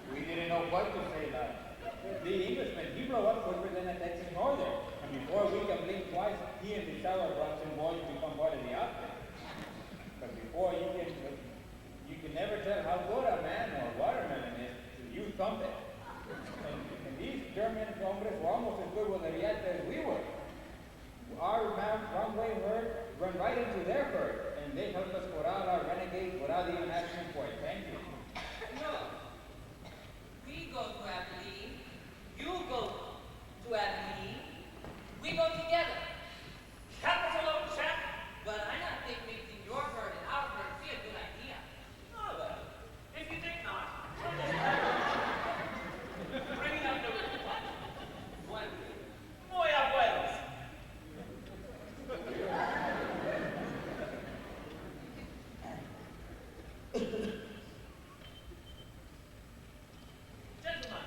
Speaker 1: We didn't know what to say now. The Englishman, he blew up quicker than a Texas Northern. And before we can blink twice, he and the sour brought some boys to become part of the outfit. But before you can never tell how good a man or watermelon is till you thump it. And these German hombres were almost as good with a riata as we were. Our runway herd run right into their herd, and they helped us put out our renegades without even asking for it. Thank you.
Speaker 9: No. We go to Abilene. You go to Abilene. We go together.
Speaker 8: Capital, old chap.
Speaker 9: But I not think mixing your herd and our herd would be a good idea.
Speaker 8: Oh, well, if you think not, bring it up to
Speaker 9: One.
Speaker 8: Muy abuelos. Gentlemen,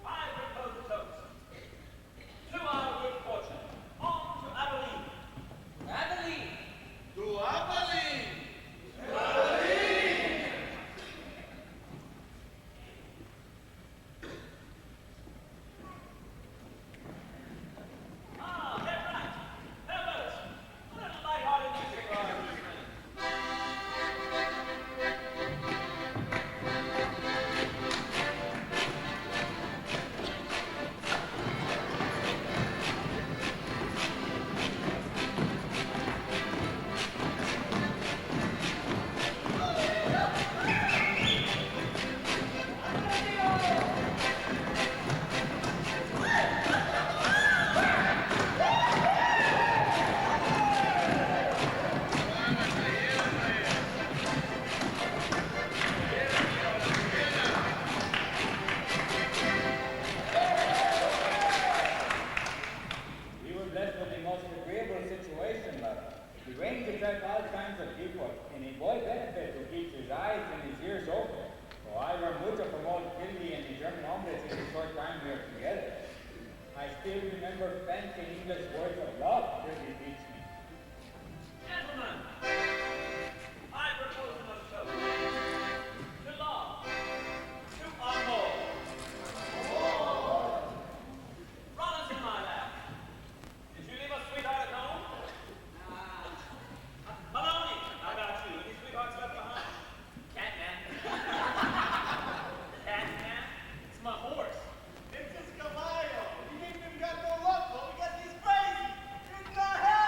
Speaker 8: I propose a toast. To our good fortune. On to Abilene.
Speaker 9: Abilene.
Speaker 4: To Abilene!
Speaker 8: Ah, that's right. Now, fellas, a little lighthearted music for our good friends.
Speaker 1: We were blessed with the most agreeable situation, but the range attracts all kinds of people, and a boy benefits who keeps his eyes and his ears open. So I learned mucho from old Kilby and the German hombres in the short time we were together. I still remember fancy English words of love Kilby teach me.
Speaker 8: Gentlemen, I propose another toast. To love. To amour. Robinson, my lad. Did you leave a sweetheart at home? Maloney, how about you? Any sweethearts left behind?
Speaker 9: Catman.
Speaker 8: Catman? It's my horse.
Speaker 6: It's his caballo. He ain't even got no love for him because he's crazy. It's the hell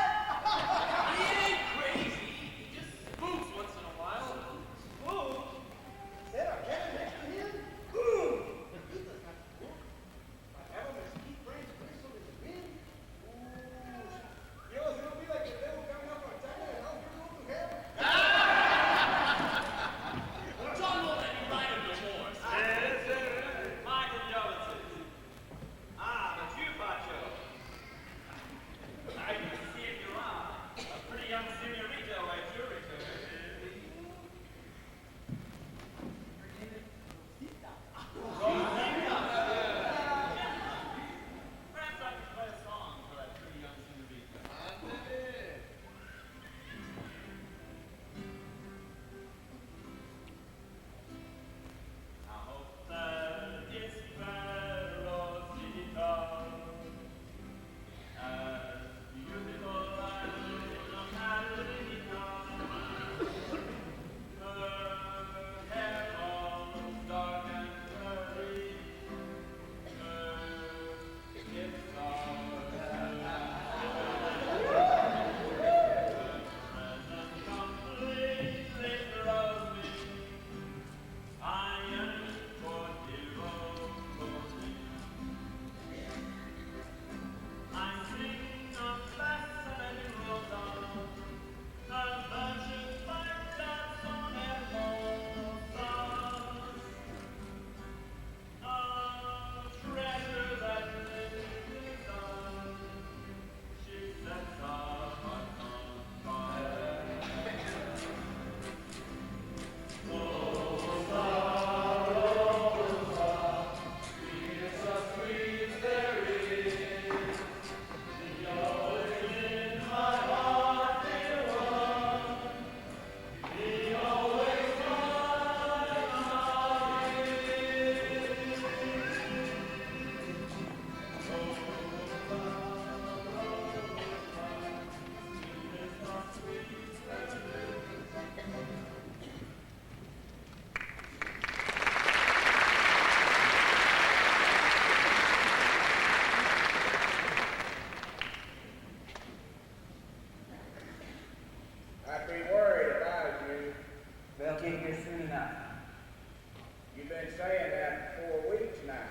Speaker 1: been saying that for 4 weeks now.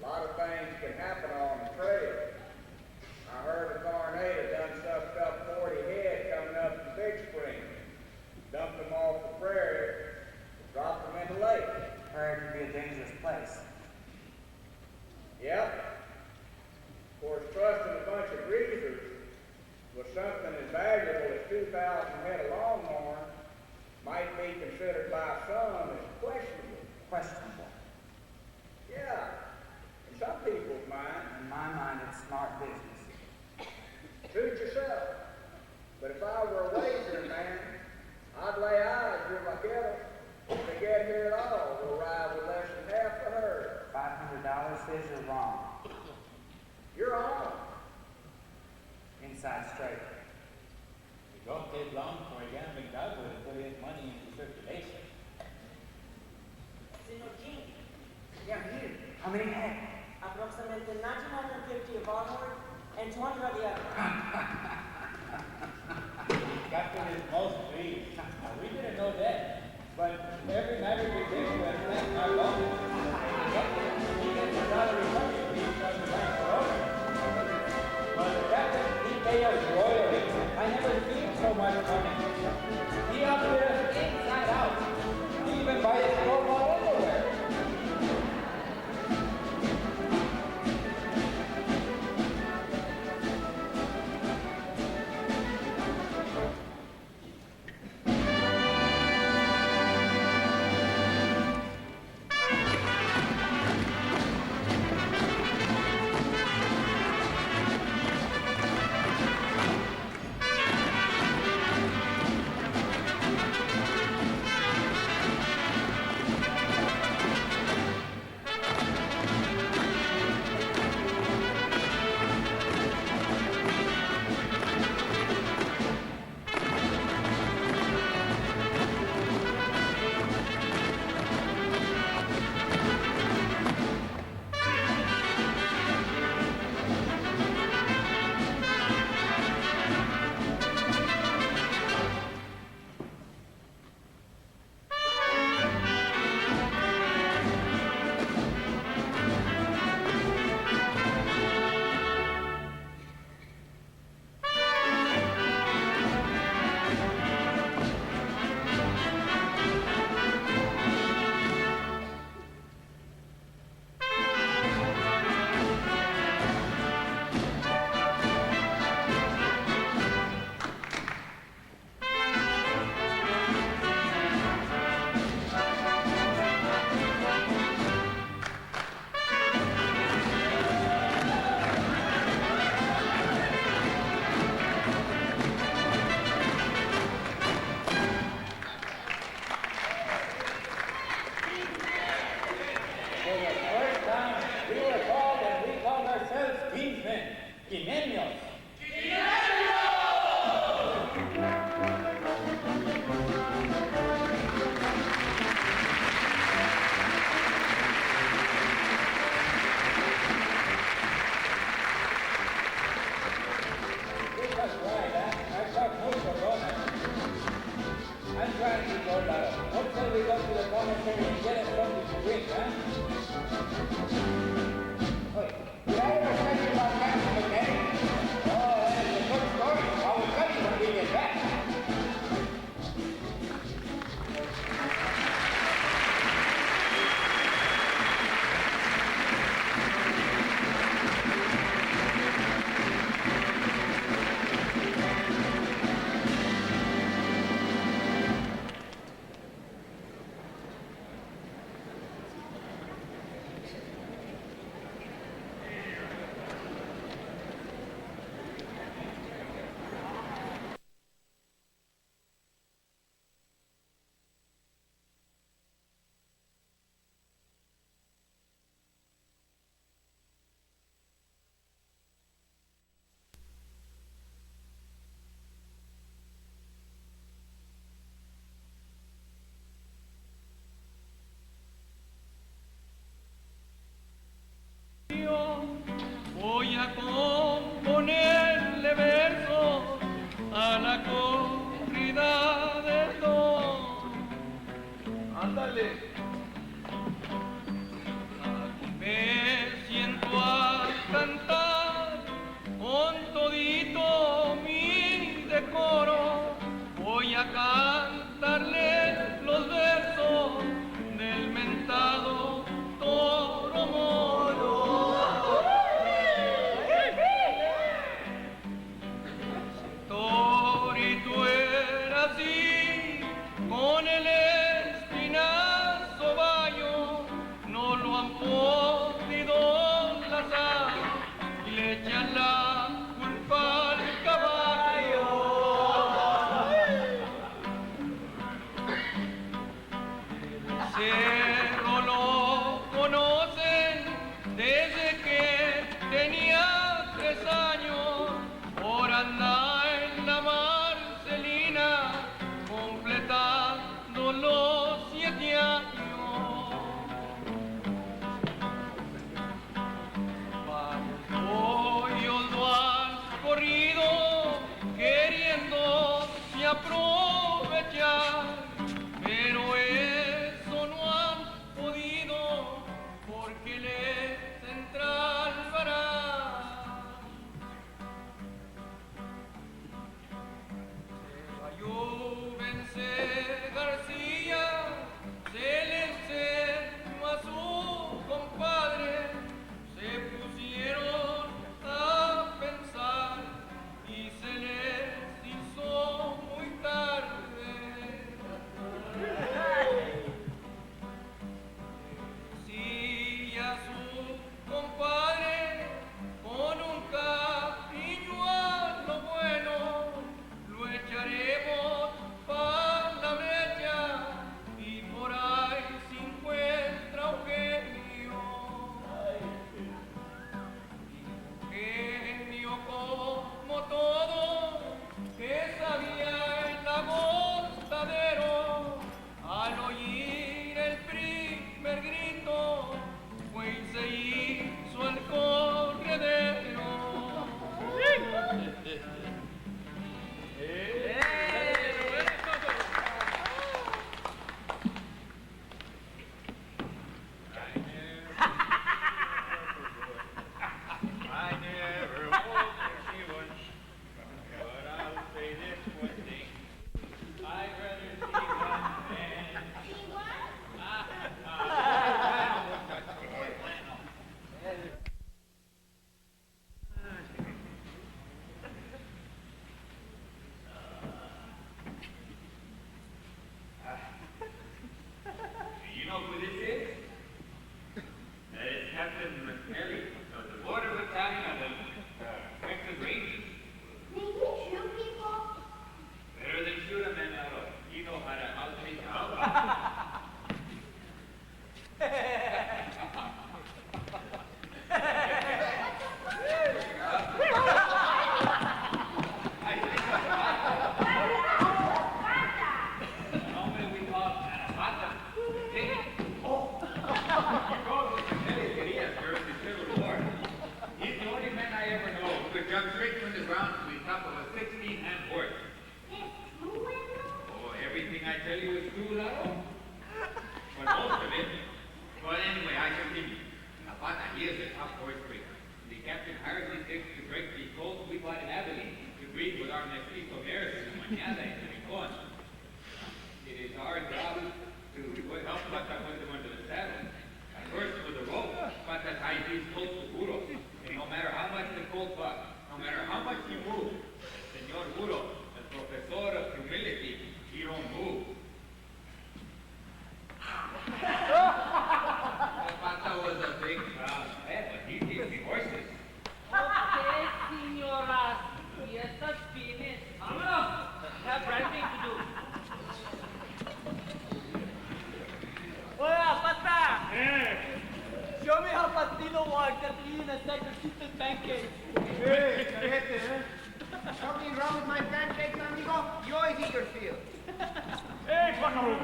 Speaker 1: A lot of things can happen on the trail. I heard a tornado done sucked up 40 head coming up from Big Spring. Dumped them off the prairie, dropped them in the lake.
Speaker 5: Prairie can be a dangerous place.
Speaker 1: Yep. Of course, trusting a bunch of greasers with something as valuable as 2,000 head of longhorn might be considered by some as questionable.
Speaker 5: Questionable.
Speaker 1: Yeah. In some people's mind.
Speaker 5: In my mind, it's smart business.
Speaker 1: Suit yourself. But if I were a wagering man, I'd lay eyes with my kettle. If they get here at all, we'll ride with less than half the herd.
Speaker 5: $500 says you're wrong.
Speaker 1: You're on.
Speaker 5: Inside straight.
Speaker 8: It don't take long for a gambling godboy to put his money into circulation.
Speaker 7: Senor King,
Speaker 5: Yeah, I'm here. How many head?
Speaker 7: approximately 1,950 of our horde and 200 of the other.
Speaker 8: Captain is most free. We didn't know that. But every night we take to and our losses. He gets a salary money from the bank road. But the captain, he pays us royally. I never seen so much money. He operated us inside out. He even buy a store everywhere.
Speaker 7: know why, except eating a sack of cheapest pancakes.
Speaker 5: Hey, carete, eh? Something wrong with my pancakes, amigo? You always eat your fill.
Speaker 10: Hey, Buckaroo.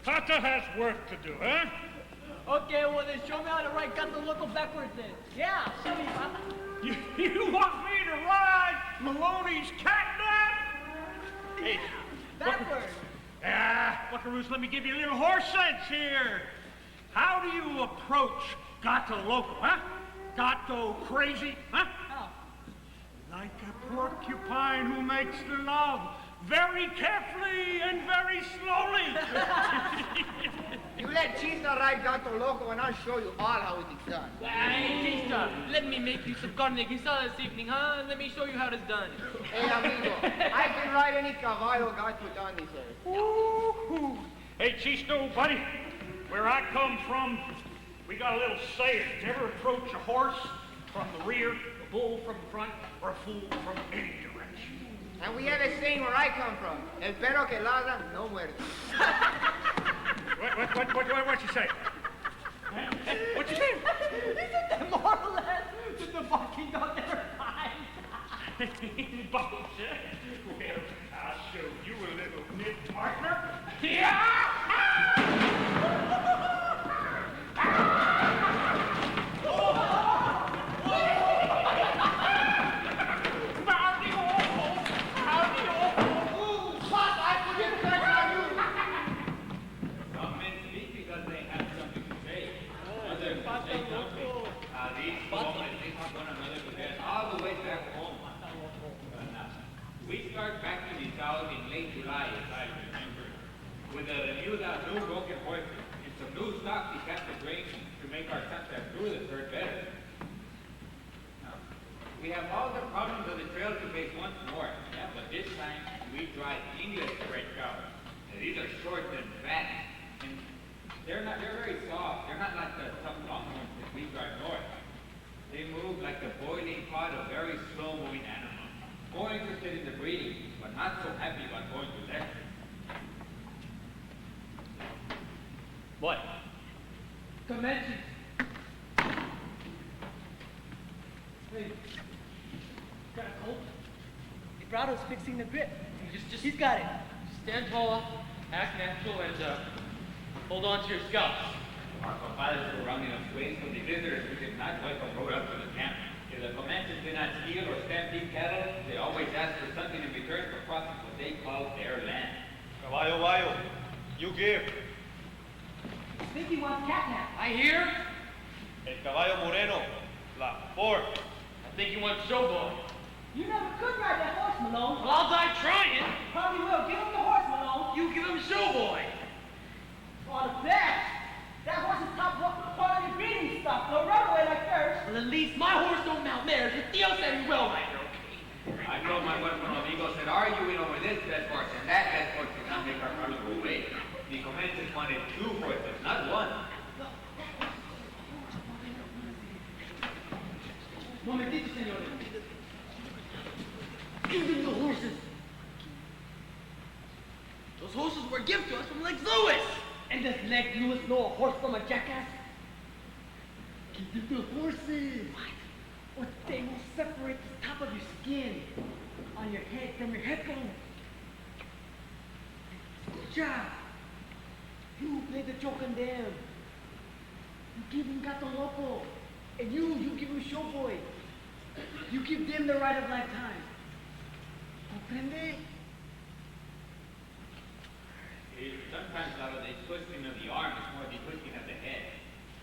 Speaker 10: Tata has work to do, eh?
Speaker 7: Okay, well then show me how to write Gato Loco backwards then. Yeah, show me, Papa.
Speaker 10: You want me to ride Maloney's catnap? Hey,
Speaker 7: Backwards.
Speaker 10: Buckaroos, let me give you a little horse sense here. How do you approach Gato Loco, huh? Gato crazy, huh?
Speaker 7: How?
Speaker 10: Like a porcupine who makes the love very carefully and very slowly.
Speaker 5: You let Chista ride Gato Loco and I'll show you all how it is done.
Speaker 7: Hey, Chista, let me make you some carne guisada this evening, huh? Let me show you how it's done.
Speaker 5: Hey, amigo, I can ride any caballo Gato done this earth.
Speaker 10: Ooh. Hey, Chisto, buddy, where I come from, we got a little saying. Never approach a horse from the rear, a bull from the front, or a fool from any direction.
Speaker 5: And we have a saying where I come from. El perro que ladra no muerde.
Speaker 10: What you say? What you say?
Speaker 7: Isn't that more or less that the barking dog never finds?
Speaker 10: Bullshit. Well, I'll show you a little nip, partner. Yeah!
Speaker 3: Some men speak because they have something to say. Others say nothing. These women, they talk one another to get all the way back home. We start back to the south in late July, as I remember, with a renewed new broken horses and some new stock to catch the grain to make our Santa Cruz the third better. Now, we have all the problems of the trail to face once more, yeah, but this time we drive English red cows. And these are short and fat, and they're very soft. They're not like the tough longhorns that we drive north. They move like the boiling pot of very slow-moving animals. More interested in the breeding, but not so happy about going to lecture.
Speaker 7: What? Comanches. Hey, got a cold? Librado's fixing the grip. He's got it.
Speaker 11: Stand tall, act natural, and hold on to your scalps.
Speaker 3: Our compadres were running us ways from the visitors who did not welcome road up to the camp. If the Comanches did not steal or stampede cattle, they always asked for something in return for crossing what they called their land.
Speaker 6: Caballo, you give.
Speaker 7: I think he wants catnap.
Speaker 11: I hear.
Speaker 6: El caballo moreno, la four.
Speaker 11: I think you want showboy.
Speaker 7: You never could ride that horse, Malone.
Speaker 11: Well, I'll die trying.
Speaker 7: Probably will. Give him the horse, Malone.
Speaker 11: You give him showboy.
Speaker 7: On the best. That horse is top part of your breeding stock. They'll run away like first.
Speaker 11: Well, at least my horse don't mount mares. If Theo said he will, Rider, okay.
Speaker 3: I told my one from Domingo said, arguing over this best horse and that best horse did not make our brother go away. The Comanches wanted two horses, not one.
Speaker 7: Momentito, señores. Give him the horses.
Speaker 11: Those horses were a gift to us from Lex Lewis.
Speaker 7: And does Leg Lewis know a horse from a jackass? Give him the horses. What? Or they will separate the top of your skin on your head from your headbone. Escucha. You play the joke on them. You give him Gato Loco. And you give him Showboy. You give them the right of lifetime. Comprende?
Speaker 3: Sometimes, Lalo, the twisting of the arm is more the twisting of the head.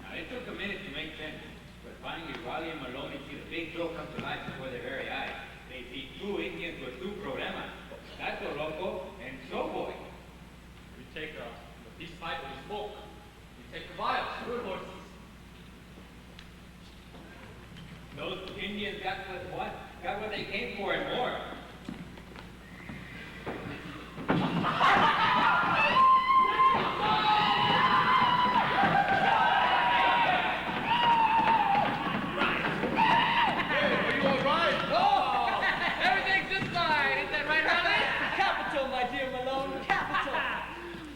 Speaker 3: Now, it took a minute to make sense, but finally, Wally and Maloney see the big joke come to life before their very eyes. They see two Indians with two problemas, Gato Loco and Showboy.
Speaker 11: We take the peace pipe and we smoke. We take the vials, good horses.
Speaker 3: Those Indians got what they came for and more.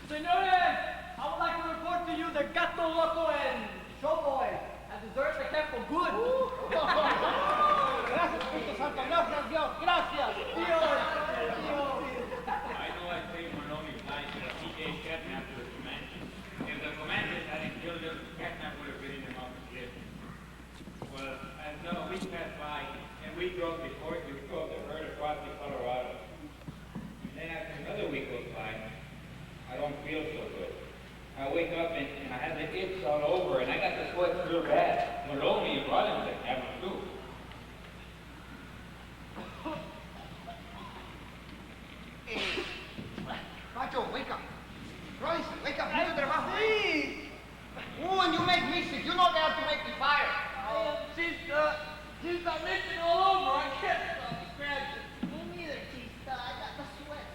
Speaker 7: Senores, I would like to report to you that Gato Loco and Showboy have deserve the cat for good.
Speaker 6: Gracias, Cristo Santo. Gracias, Dios. Gracias.
Speaker 3: I know I say Maloney's nice, but he gave catnap to the Comanches. If the Comanches hadn't killed him, catnap would have bitten him off the cliff. Well, as the week passed by, and we drove the herd across the Colorado. And then after another week goes by, I don't feel so good. I wake up and I have the itch all over, and I got the sweats real bad. Maloney and Rollins have them too.
Speaker 12: Hey, Pacho, wake up. Royce, wake up. Mucho trabajo. Oh, and you make me sick. You know they have to make me fire.
Speaker 7: She's got itching all over. I can't stop scratching.
Speaker 2: Me neither, Chista. I got the sweats.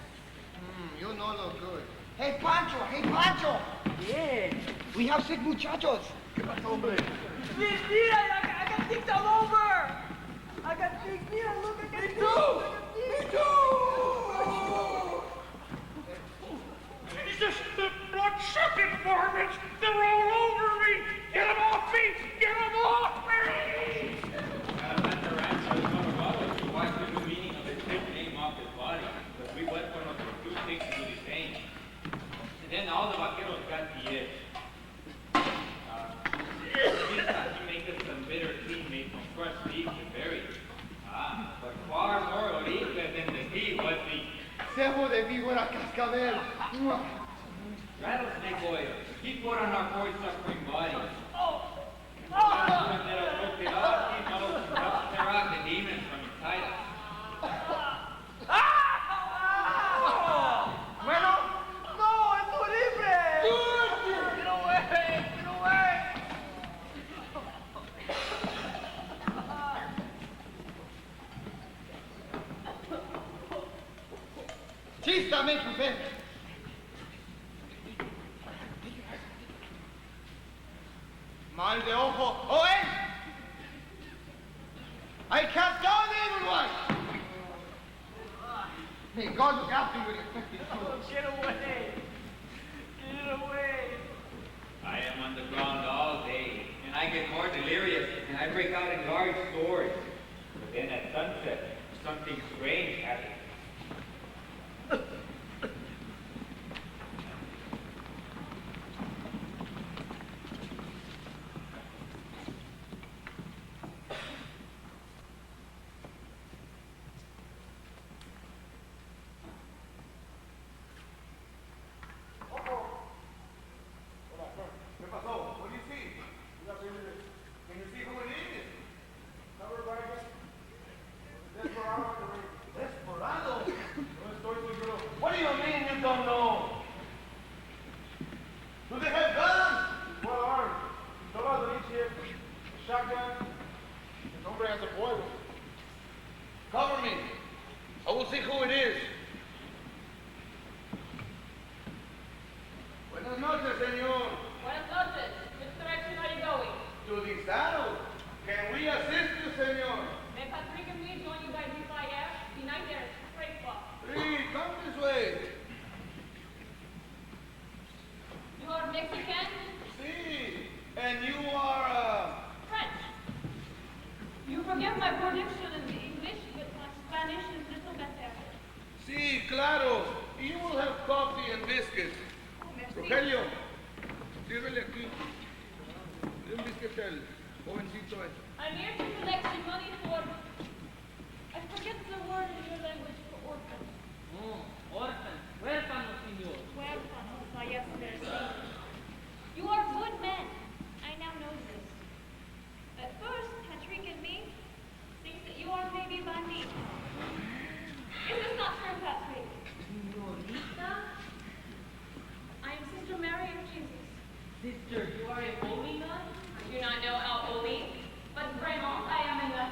Speaker 12: You know look good. Hey, Pancho. Hey, Pancho. Yeah, we have sick muchachos.
Speaker 7: Mira, I got ticked all over. I got ticked. Mira, look, I got ticked. Me too.
Speaker 10: Jesus, the blood-sucking varmints, they're all over me! Get them off me! Get them off me!
Speaker 3: At the ranch in Colorado, we watched the new meaning of his name off his body, but we went for him for 2 things to do the same. And then all the vaqueros got the itch. He made us some bitter tea made from crushed leaves and berries. But far more horrible than the tea was the
Speaker 12: Cebo de víbora cascabel.
Speaker 3: rattlesnake oil. He put on our poor suffering bodies. The demons from inside us.
Speaker 7: Bueno, no, es horrible. Get away, get away.
Speaker 12: Chista, make you ven. Mal de ojo. Owen! I can't down everyone! May God look after you with infected souls.
Speaker 7: Get away. Get away.
Speaker 3: I am on the ground all day, and I get more delirious, and I break out in large sores. But then at sunset, something strange happens.
Speaker 6: ¿Qué pasó? What do you see? Can you see who it is? Cover by Desperado. Desperado? No estoy seguro. What do you mean you don't know? Do they have guns? Well armed. Pistolas de leche, a shotgun. El hombre has a fuego. Cover me. I will see who it is. Buenas noches, señor.
Speaker 9: Buenas noches. Which direction are you going?
Speaker 6: To the saddle. Can we assist you, señor?
Speaker 9: May Patrick and me join you by DFIF? The night there is a straight spot.
Speaker 6: Sí, come this way.
Speaker 9: You are Mexican?
Speaker 6: Sí. And you are,
Speaker 9: French. You forgive my poor diction in the English, but my Spanish is little better.
Speaker 6: Sí, claro. You will have coffee and biscuits.
Speaker 9: Oh, merci.
Speaker 6: Rogelio, sírvele aquí. Un biscuit al jovencito ese.
Speaker 9: I'm here to collect some money for... I forget the word in your language for orphans.
Speaker 7: Orphan. Huérfano, señor.
Speaker 2: Huérfanos, yes, sir. You are good men. I now know this. At first, Patrick and me think that you are maybe banditos. Is this not true, Patrick?
Speaker 7: Señorita?
Speaker 2: I am Sister Mary of Jesus.
Speaker 7: Sister, you are a holy nun?
Speaker 9: I do not know how holy, but vraiment, I am a nun.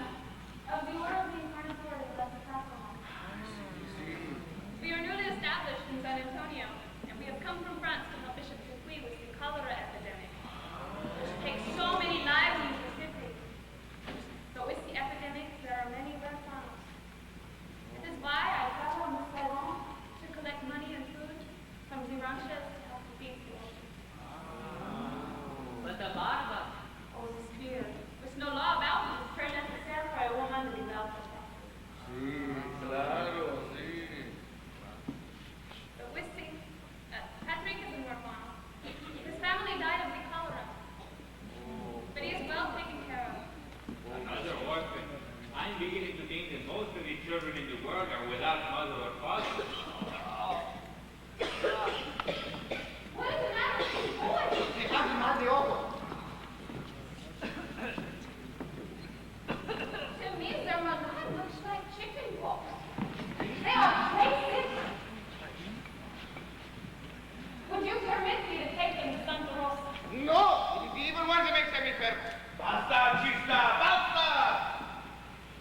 Speaker 2: Of the order of the Incarnatory of Blessed Sacrament.
Speaker 9: We are newly established in San Antonio, and we have come from France to help Bishop Dupuy with the cholera epidemic, which takes so many lives in the city. But with the epidemic, there are many huérfanos. This is why I travel on the salon to collect money and food from the ranches to help feed the orphans.
Speaker 7: But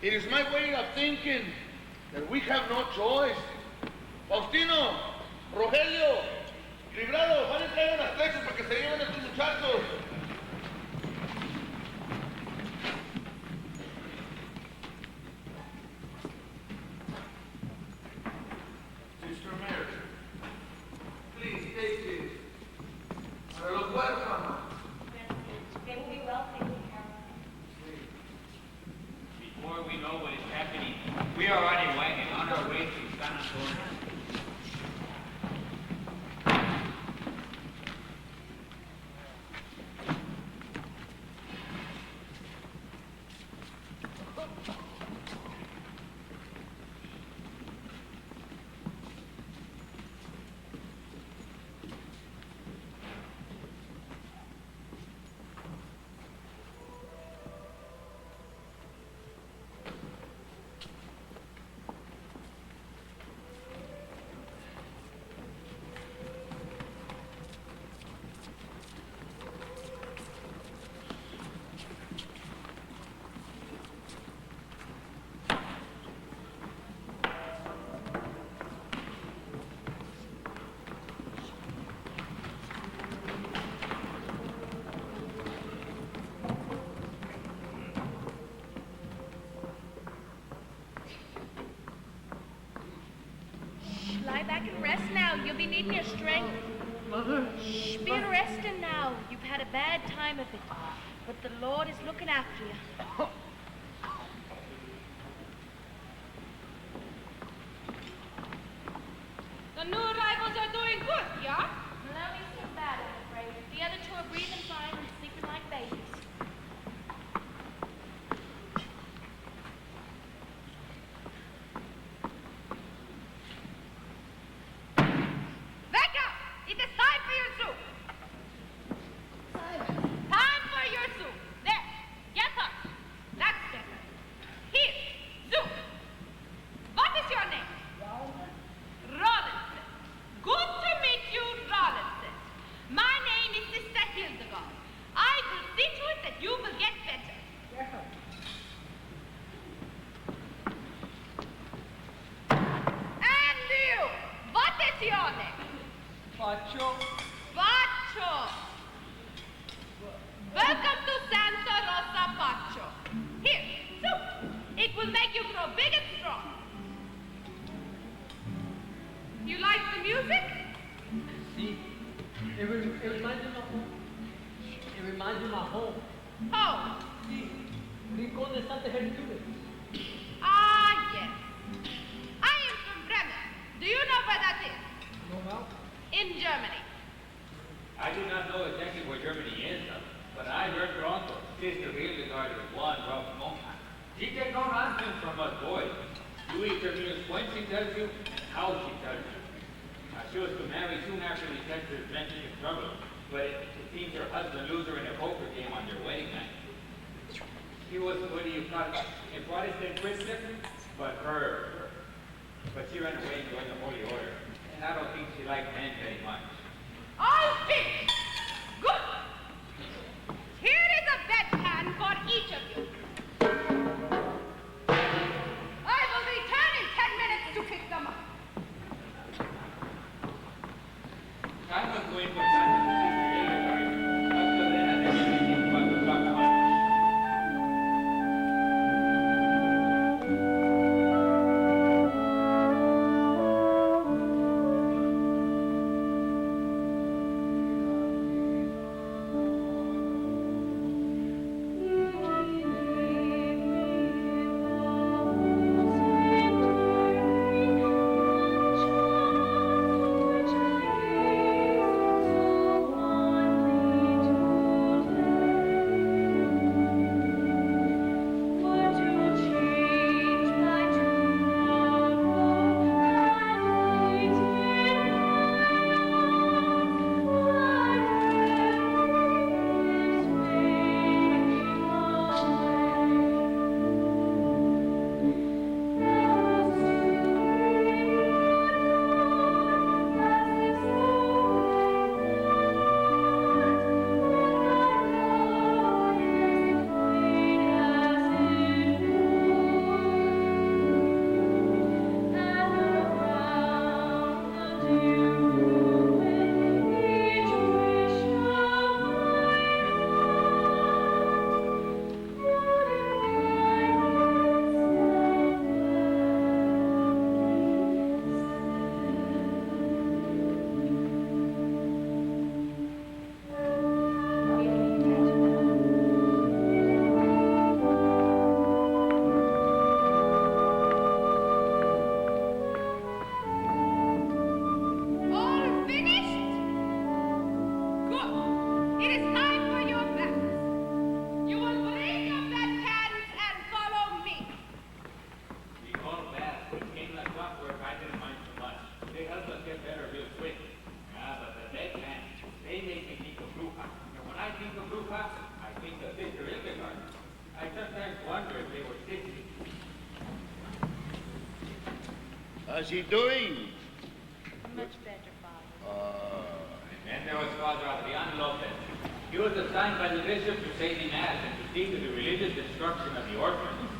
Speaker 4: It is my way of thinking that we have no choice. Faustino, Rogelio, Librado, van a traer las flechas para que se lleven a estos muchachos. Sister Mary, please take this. Para los huérfanos.
Speaker 9: They will be well taken care of.
Speaker 3: Before we know what is happening, we are on a wagon on our way to San Antonio.
Speaker 9: Lie back and rest now. You'll be needing your strength.
Speaker 8: Mother?
Speaker 9: Shh, be resting now. You've had a bad time of it. But the Lord is looking after you.
Speaker 13: The new arrivals are doing good, yeah?
Speaker 9: Melanie seems bad, I'm afraid. The other two are breathing fine and sleeping like babies.
Speaker 13: Wake up! It is time for your soup. Time for your soup. There, get up. That's better. Here, soup. What is your name? Rollinson. Good to meet you, Rollinson. My name is Sister Hildegard. I will see to it that you will get better. And you, what is your name?
Speaker 8: Pacho.
Speaker 13: Pacho. Welcome to Santa Rosa, Pacho. Here, soup. It will make you grow big and strong. You like the music?
Speaker 7: See, it reminds me of my home. It reminds me of my home.
Speaker 13: Oh,
Speaker 7: See, Rincon de Santa Gertrude.
Speaker 13: ah, yes. I am from Bremen. Do you know where that is?
Speaker 7: No, well,
Speaker 13: In Germany.
Speaker 3: I do not know exactly where Germany is, but I heard pronto Sister Hildegard was one rough monk. She take no nonsense from us boys. You either means when she tells you and how she tells you. She was to marry soon after the sisters mentioned in trouble, but it seems her husband lose her in a poker game on their wedding night. He was, what do you call it, a Protestant Christian, but she ran away and joined the Holy Order, and I don't think she liked men very much.
Speaker 13: All fixed. Good. Here is a bedpan for each of you. I will return in 10 minutes to pick them up.
Speaker 3: I was going for Santa to Sister Hildegard, until then I didn't think about the black one. classes. I think the Sister Ingeborg. I sometimes wonder if they were sisters.
Speaker 14: How's he doing?
Speaker 13: Much better, Father.
Speaker 3: And then there was Father Adrian Lopez. He was assigned by the bishop to say the mass and to see to the religious instruction of the orphans.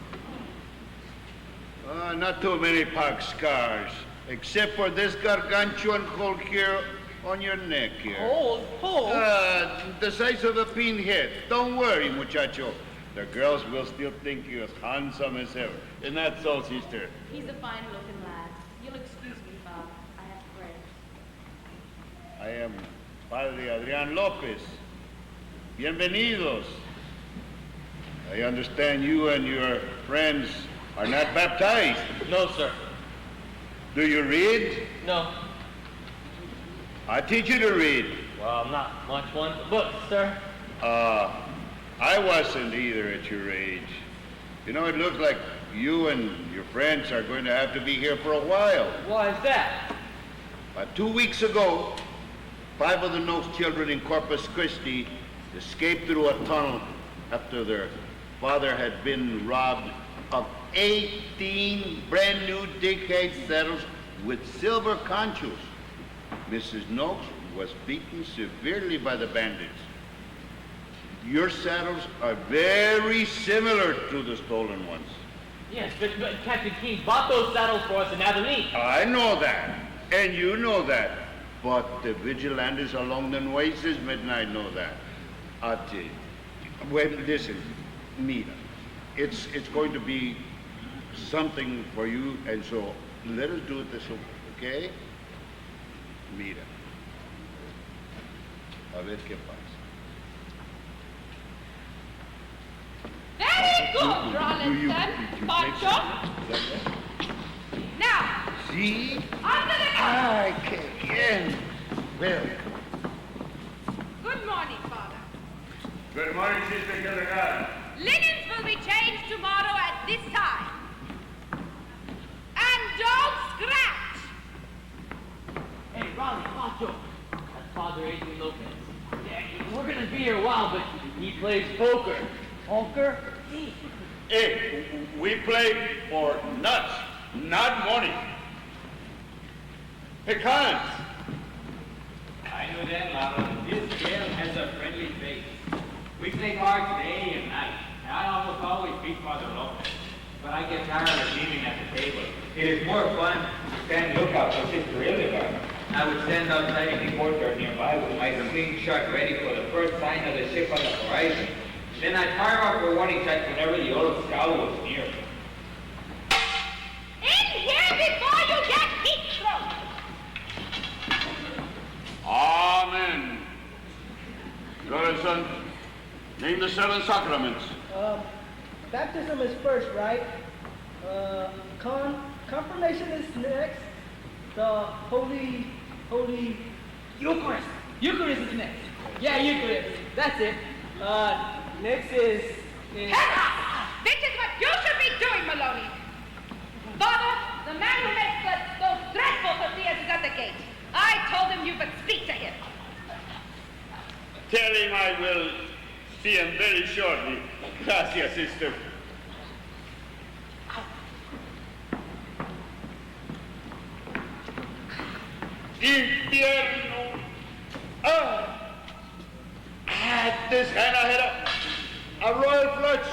Speaker 14: Not too many pox scars, except for this gargantuan hole here on your neck here.
Speaker 7: Hole?
Speaker 14: The size of a pinhead. Don't worry, muchacho. The girls will still think you're as handsome as ever. Isn't that so, sister?
Speaker 13: He's a fine-looking lad. You'll excuse me, Father. I have to pray.
Speaker 14: I am Padre Adrian Lopez. Bienvenidos. I understand you and your friends are not baptized.
Speaker 11: No, sir.
Speaker 14: Do you read?
Speaker 11: No.
Speaker 14: I teach you to read.
Speaker 11: Well, I'm not much one for books, sir.
Speaker 14: I wasn't either at your age. You know, it looks like you and your friends are going to have to be here for a while.
Speaker 11: Why is that?
Speaker 14: 2 weeks ago, 5 of the Nose children in Corpus Christi escaped through a tunnel after their father had been robbed of 18 brand new decade saddles with silver conchos. Mrs. Noakes was beaten severely by the bandits. Your saddles are very similar to the stolen ones.
Speaker 11: Yes, but Captain King bought those saddles for us in Abilene.
Speaker 14: I know that, and you know that. But the vigilantes along the Nueces Midnight know that. I'll tell you. Well, listen, Mira, it's going to be something for you, and so let us do it this way, okay? Mira. A ver qué pasa.
Speaker 13: Very good, Rollinson. Pancho. Now,
Speaker 14: See?
Speaker 13: under the
Speaker 14: Ay, qué bien. Well.
Speaker 13: Good morning, Father.
Speaker 14: Good morning, Sister Hildegard.
Speaker 13: Linens will be changed tomorrow at this time. And don't scratch.
Speaker 11: Hey, Ronnie, Macho. That's Father Adrian Lopez. Yeah, we're gonna be here a while, but he plays poker. Poker?
Speaker 14: Hey, we play for nuts, not money. Hey, Collins.
Speaker 3: I know that, Lalo. This girl has a friendly face. We play cards day and night. And I almost always beat Father Lopez. But I get tired of leaving at the table. It is more fun to stand lookout for Sister Hildegard. I would stand outside in the courtyard nearby with my slingshot ready for the first sign of the ship on the horizon. Then I'd fire off a warning shot whenever the old scow was near.
Speaker 13: In here before you get heat stroke.
Speaker 14: Amen. Grandson, name the 7 sacraments.
Speaker 7: Baptism is first, right? Confirmation is next. The Holy Eucharist. Eucharist is next. Yeah, Eucharist. That's it. Next is.
Speaker 13: This is what you should be doing, Maloney. Father, the man who makes those dreadful tortillas is at the gate. I told him you would speak to him.
Speaker 14: Tell him I will see him very shortly. Gracias, sister. Infierno. This Hannah had a royal flush.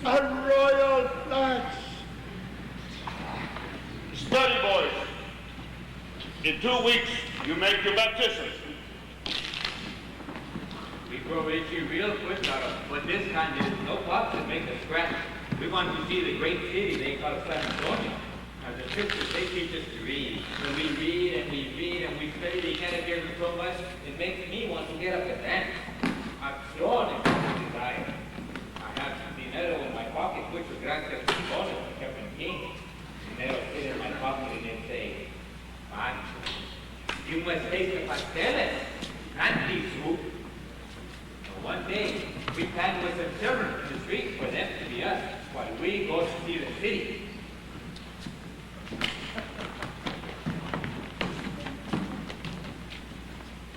Speaker 14: A royal flush. Study, boys. In 2 weeks, you make your baptism.
Speaker 3: We grow itchy real quick, Lalo. But this time there's no pops that make us scratch. We want to see the great city they call San Antonio. As the sisters, they teach us to read. When we read and we read and we study the catechism so much, it makes me want to get up and dance. Acción is my desire. I have some dinero in my pocket, which was gracias to the bonus from Captain King. Dinero sit in my pocket and they say, Pancho, you must taste the pasteles, not the soup. So one day, we plan with some children in the street for them to be us, while we go to see the city.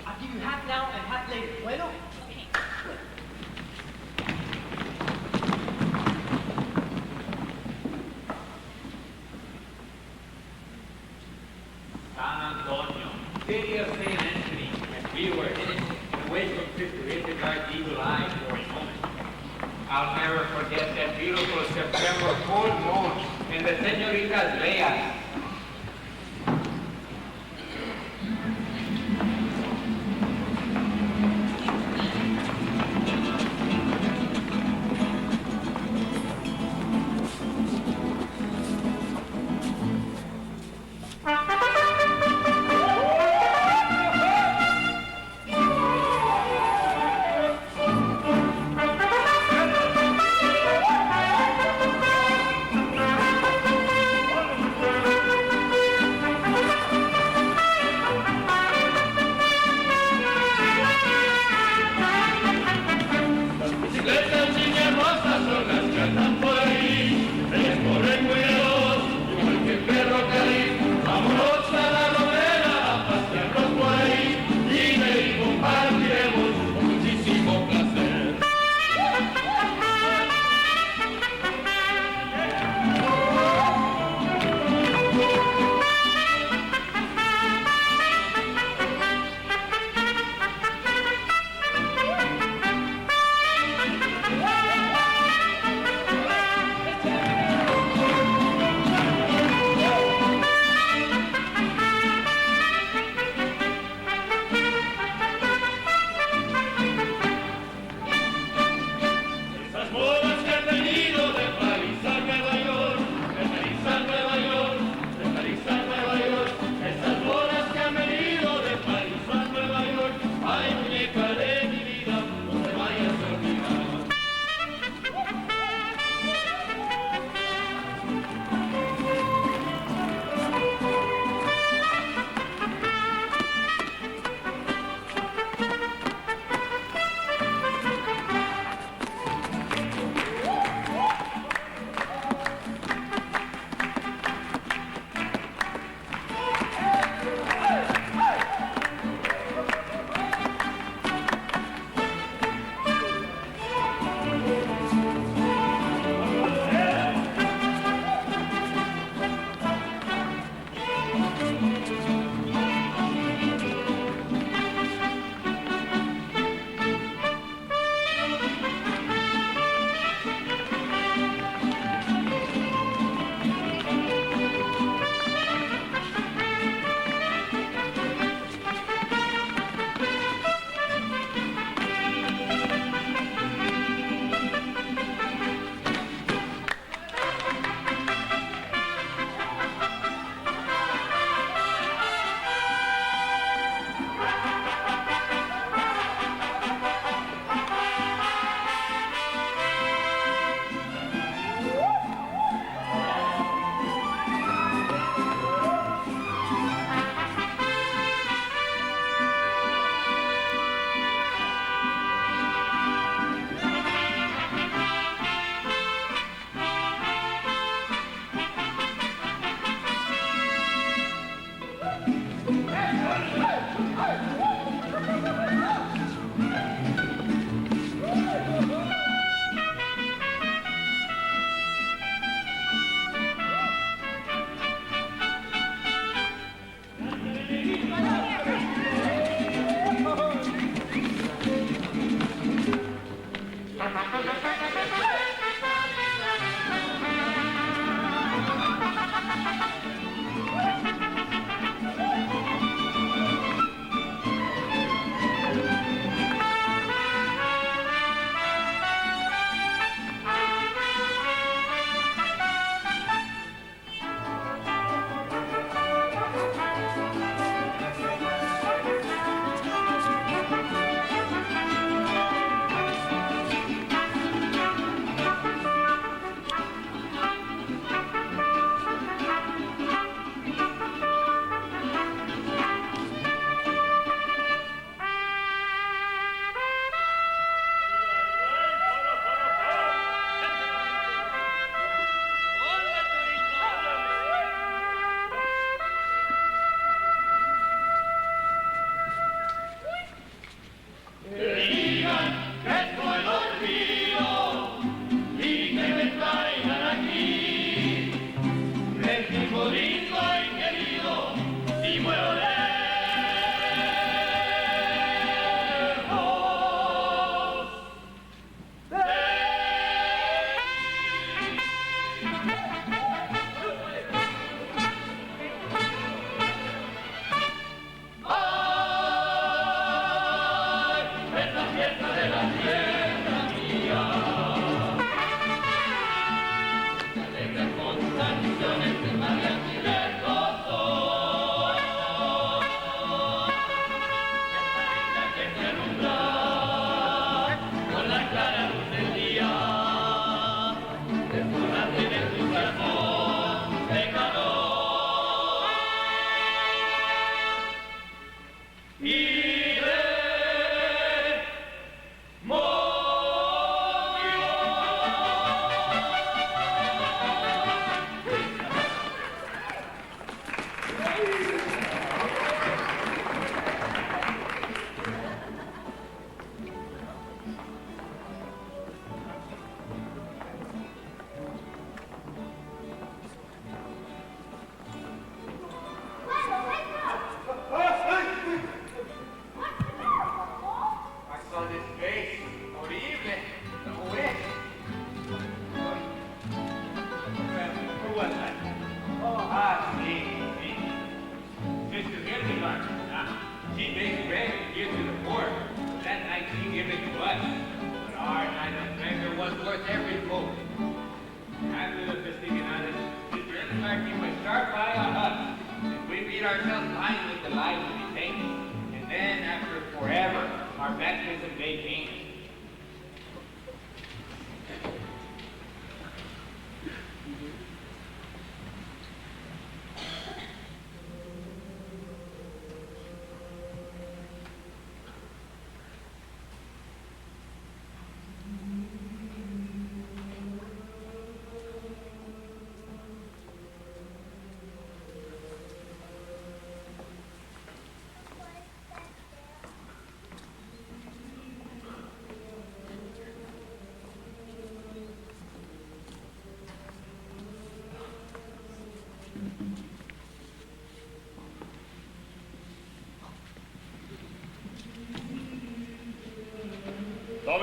Speaker 7: I'll give you half now and half later. Bueno?
Speaker 3: our eagle eye for a moment. I'll never forget that beautiful September full moon and the señoritas Leas.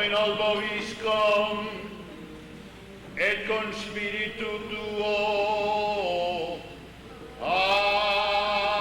Speaker 14: in albo viscum, et con spiritu tuo. Amen.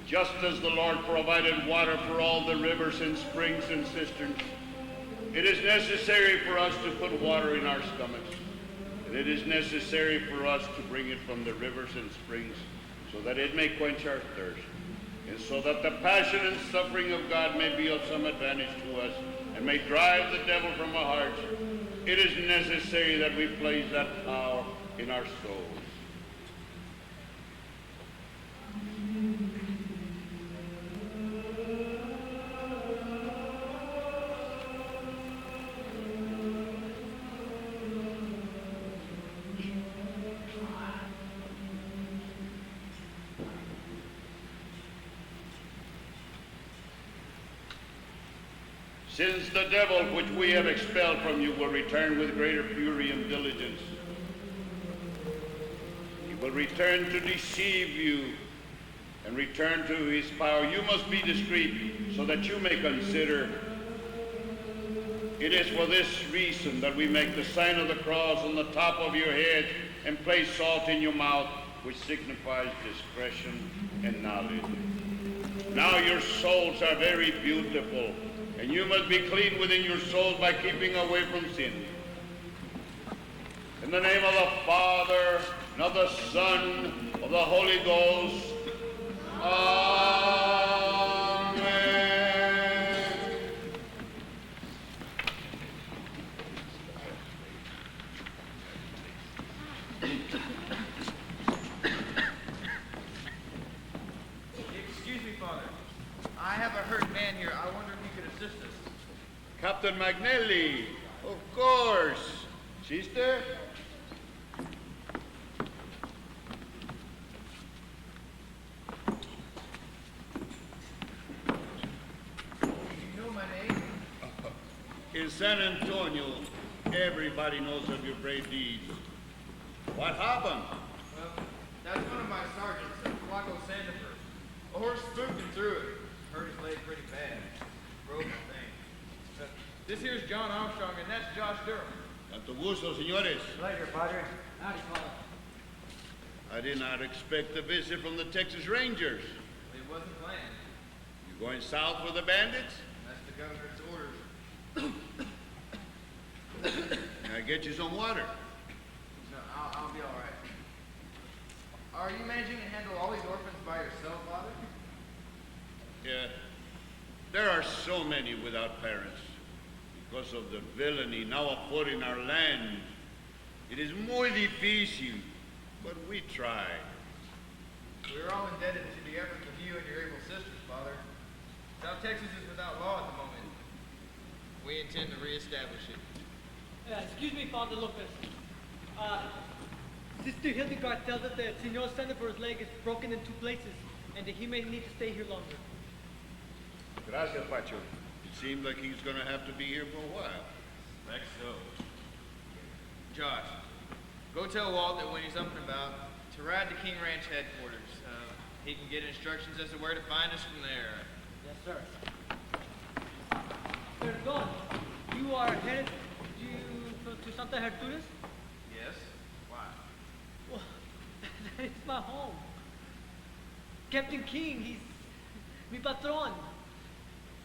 Speaker 14: Just as the Lord provided water for all the rivers and springs and cisterns, it is necessary for us to put water in our stomachs. And it is necessary for us to bring it from the rivers and springs so that it may quench our thirst. And so that the passion and suffering of God may be of some advantage to us and may drive the devil from our hearts, it is necessary that we place that power in our souls. Since the devil which we have expelled from you will return with greater fury and diligence, he will return to deceive you and return to his power. You must be discreet so that you may consider. It is for this reason that we make the sign of the cross on the top of your head and place salt in your mouth, which signifies discretion and knowledge. Now your souls are very beautiful, and you must be clean within your souls by keeping away from sin. In the name of the Father, and of the Son, of the Holy Ghost. Amen.
Speaker 15: Excuse me, Father. I have a hurt man here. I wonder if you could assist us.
Speaker 14: Captain Magnelli, of course. Sister?
Speaker 15: You know my name?
Speaker 14: In San Antonio, everybody knows of your brave deeds. What happened?
Speaker 15: Well, that's one of my sergeants, Flaco Sandifer. A horse spooked him through it. Hurt his leg pretty bad. Broke the thing. This here's John Armstrong, and that's Josh Durham.
Speaker 14: Tanto gusto, señores.
Speaker 5: Pleasure, Padre. Howdy, Father.
Speaker 14: I did not expect a visit from the Texas Rangers.
Speaker 15: It wasn't planned.
Speaker 14: You going south with the bandits?
Speaker 15: That's the governor's orders.
Speaker 14: Can I get you some water?
Speaker 15: No, I'll be all right. Are you managing to handle all these orphans by yourself, Father?
Speaker 14: Yeah. There are so many without parents because of the villainy now afoot in our land. It is muy difícil, but we try.
Speaker 15: We're all indebted to the efforts of you and your able sisters, Father. South Texas is without law at the moment. We intend to reestablish it.
Speaker 7: Excuse me, Father Lopez. Sister Hildegard tells us that Senor Sandifer's leg is broken in 2 places, and that he may need to stay here longer.
Speaker 14: Gracias, Pacho. It seems like he's gonna have to be here for a while.
Speaker 15: Like so. Josh, go tell Walt that when he's up and about, to ride to King Ranch headquarters. He can get instructions as to where to find us from there.
Speaker 7: Yes, sir. Perdón, you are headed to Santa Gertrudis?
Speaker 15: Yes? Why?
Speaker 7: Well, it's my home. Captain King, he's mi patron.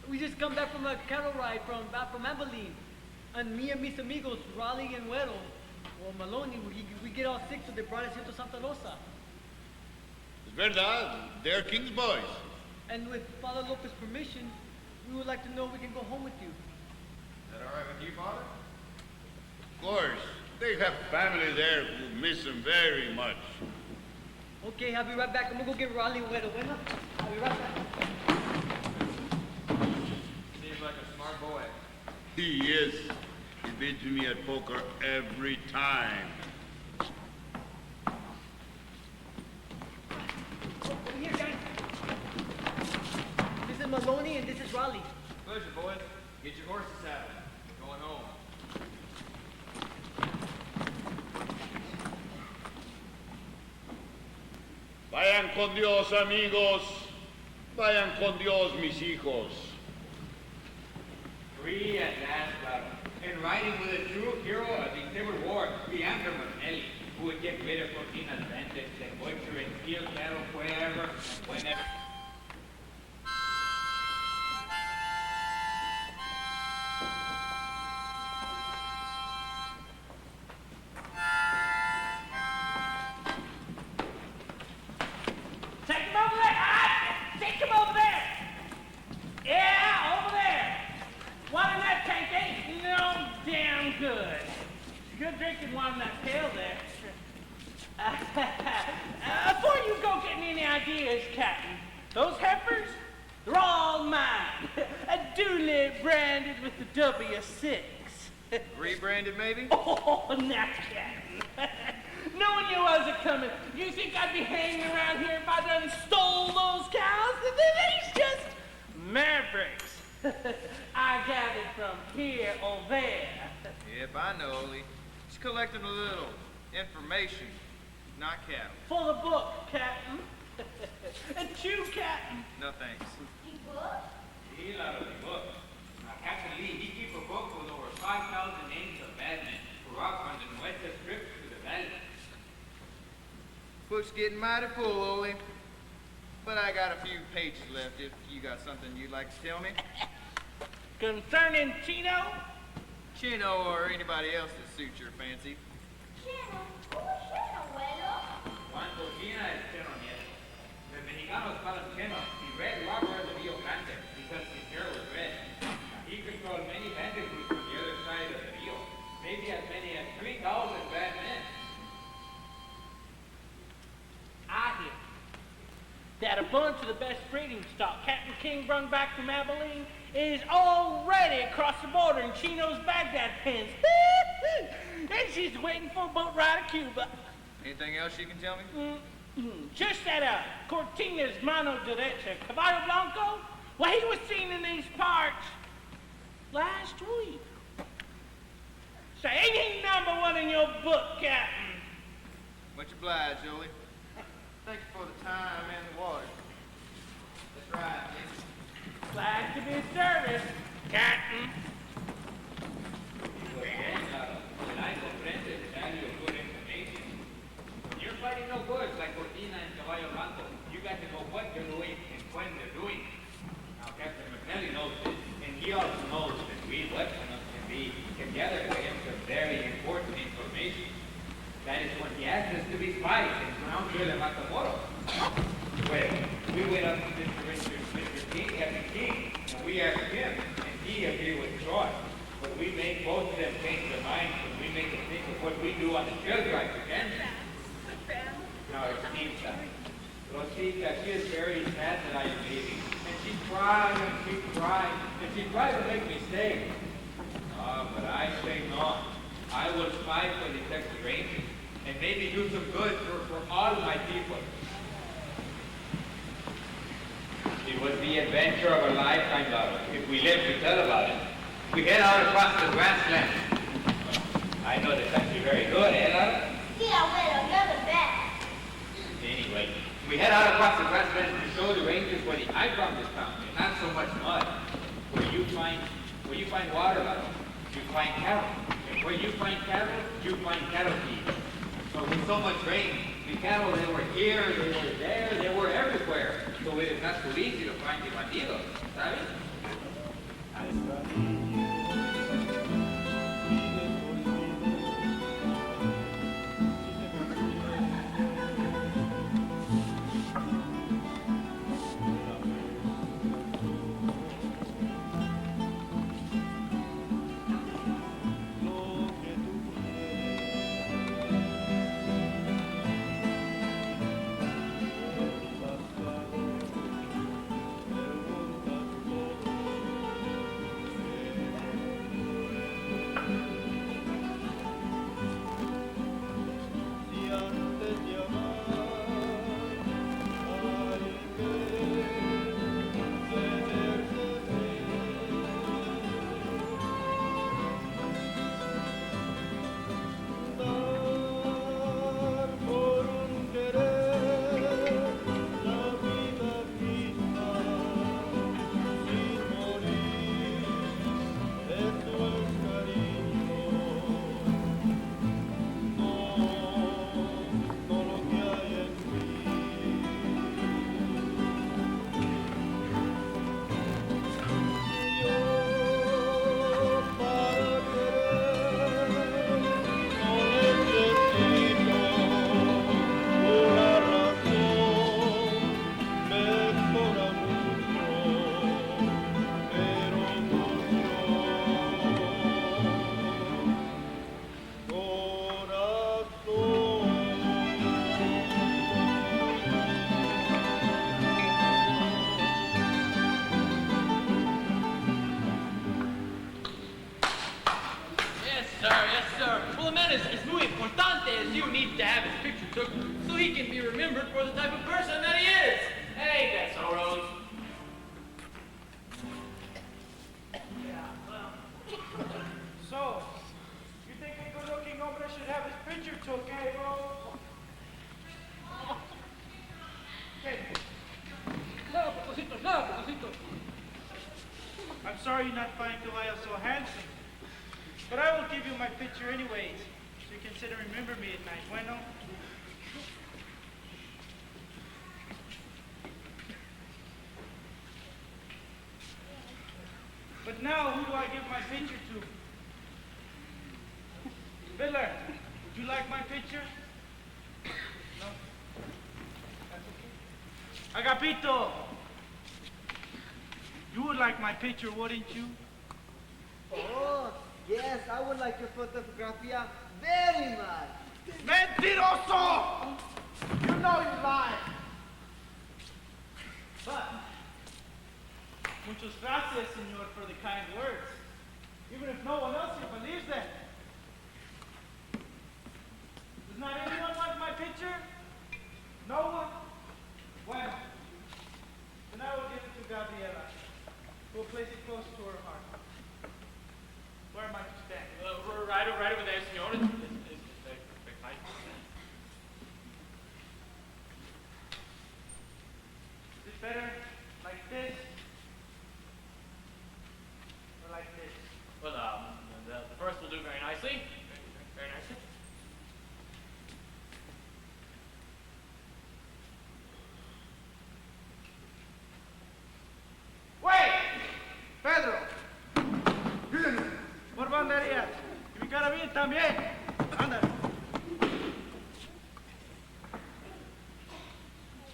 Speaker 7: We just come back from a cattle ride from Abilene. And me and mis amigos, Raleigh and Güero, or Maloney, we get all sick, so they brought us here to Santa Rosa.
Speaker 14: Es verdad, they're King's boys.
Speaker 7: And with Father Lopez's permission, we would like to know if we can go home with you.
Speaker 15: Is that all right with you, Father?
Speaker 14: Of course, they have family there who miss them very much.
Speaker 7: Okay, I'll be right back. I'm gonna go get Raleigh and Güero. Bueno, I'll be right back.
Speaker 15: Seems like a smart boy.
Speaker 14: He is. He beats me at poker every time.
Speaker 7: Over here, guys. This is Maloney and this is Raleigh.
Speaker 15: Pleasure, boys.
Speaker 14: con Dios, amigos. Vayan con Dios, mis hijos.
Speaker 3: Free at last, Claro. And riding with a true hero of the Civil War, the Andrew Manelli, who would get rid of Cortina's bandits and butcher and steal cattle wherever and whenever.
Speaker 8: Take him over there! Take him over there! Yeah, over there! One in that tank ain't no damn good. Good drinking one in that pail there. Before you go getting any ideas, Captain, those heifers, they're all mine. Duly branded with the W6.
Speaker 15: Rebranded, maybe?
Speaker 8: Oh, not Captain. Knowing you wasn't coming, you think I'd be hanging around here if I done stole those cows? They's just mavericks. I gathered from here or there.
Speaker 15: Yep, I know, Ole. Just collecting a little information, not cattle.
Speaker 8: For the book, Captain. And chew, Captain.
Speaker 15: No thanks.
Speaker 3: Sí, Claro, the book. Captain Lee, he keep a book with over 5,000 names of bad men who robbed from the Nuestra Strip to the valley.
Speaker 15: Book's getting mighty full, Ole. But I got a few pages left if you got something you'd like to tell me.
Speaker 8: Concerning Chino?
Speaker 15: Chino or anybody else that suits your fancy.
Speaker 2: Chino, ¿cómo es Chino, abuelo?
Speaker 3: Juan Cortina es Chino Nieto. The Mexicanos call him Chino, the Red Robber of the Rio Grande, because his hair was red. He controlled many bandit groups on the other side of the Rio, maybe as many as 3,000 bad men.
Speaker 8: I hear that a bunch of the best breeding stock Captain King brung back from Abilene is already across the border in Chino's Baghdad pens. And she's waiting for a boat ride to Cuba.
Speaker 15: Anything else you can tell me?
Speaker 8: Just that Cortina's mano derecha, Caballo Blanco, well, he was seen in these parts last week. Say, ain't he number one in your book, Captain?
Speaker 15: Much obliged, Ole. Thank you for the time and the water. That's right, Nick.
Speaker 8: Glad to be of service, Captain.
Speaker 3: When you're fighting no good like Cortina and Caballo Blanco, you got to know what they're doing and when they're doing it. Now, Captain McNally knows this, and he also knows that we Westerners can gather for him some very important information. That is when he asked us to be spies and ground drill him at the Moro. Well, we went up to Mr. King, Captain King, and we asked him, and he agreed with Troy. But we made both of them change their minds when we make them think of what we do on the trail drive to Kansas. Now, Rosita. Rosita, she is very sad that I am leaving. And she cried and she cried, and she tried to make me stay. But I say no. I will fight for the Texas Rangers and maybe do some good for all my people. It was the adventure of a lifetime, Laura, if we live to tell about it. We head out across the grassland. I know the country very good, eh, Laura?
Speaker 2: Sí, abuelo, you're the best.
Speaker 3: Anyway, we head out across the grassland to show the Rangers where the eyebrow is found, and not so much mud. Where you find water, Laura, you find cattle. And where you find cattle, you find cattle feed. So with so much rain, the cattle, they were here, they were there, they were everywhere. So it is not so easy to find the bandidos, ¿sabes?
Speaker 7: Yes, sir. Well, man, it's muy importante as you need to have his picture took so he can be remembered for the type of person that he is. Hey, that's so, Rose.
Speaker 6: So, you think a good-looking hombre should have his picture took, eh, bro? Okay. I'm sorry you're not finding Tobias so handsome, but I will give you my picture anyways, so you can sit and remember me at night. Bueno? But now, who do I give my picture to? Fiddler, would you like my picture? No? That's okay. Agapito, you would like my picture, wouldn't you?
Speaker 16: Oh, yes, I would like your photografia very much.
Speaker 6: Mentiroso! You know you lie. But, muchas gracias, senor, for the kind words. Even if no one else here believes that. Does not anyone want my picture? No one? Well, then I will give it to Gabriela, who will place it close to her heart. Where am I to stand?
Speaker 7: Right over there, senor. It's nice.
Speaker 6: Is it better like this? Or like this?
Speaker 7: Well, the first will do very nicely. Very nicely.
Speaker 6: Wait! Pedro! Por banderías. Y mi cara bien también. Ándale.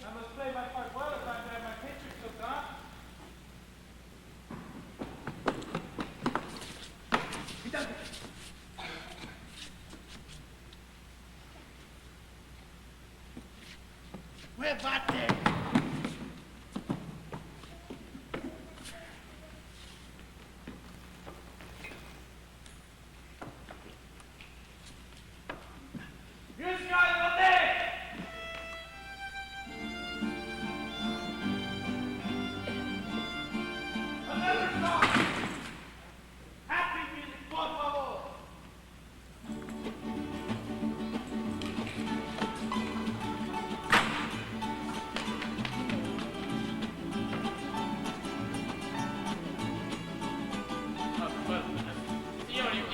Speaker 6: I must play my part well if I'm to have my picture took, huh? Where bate?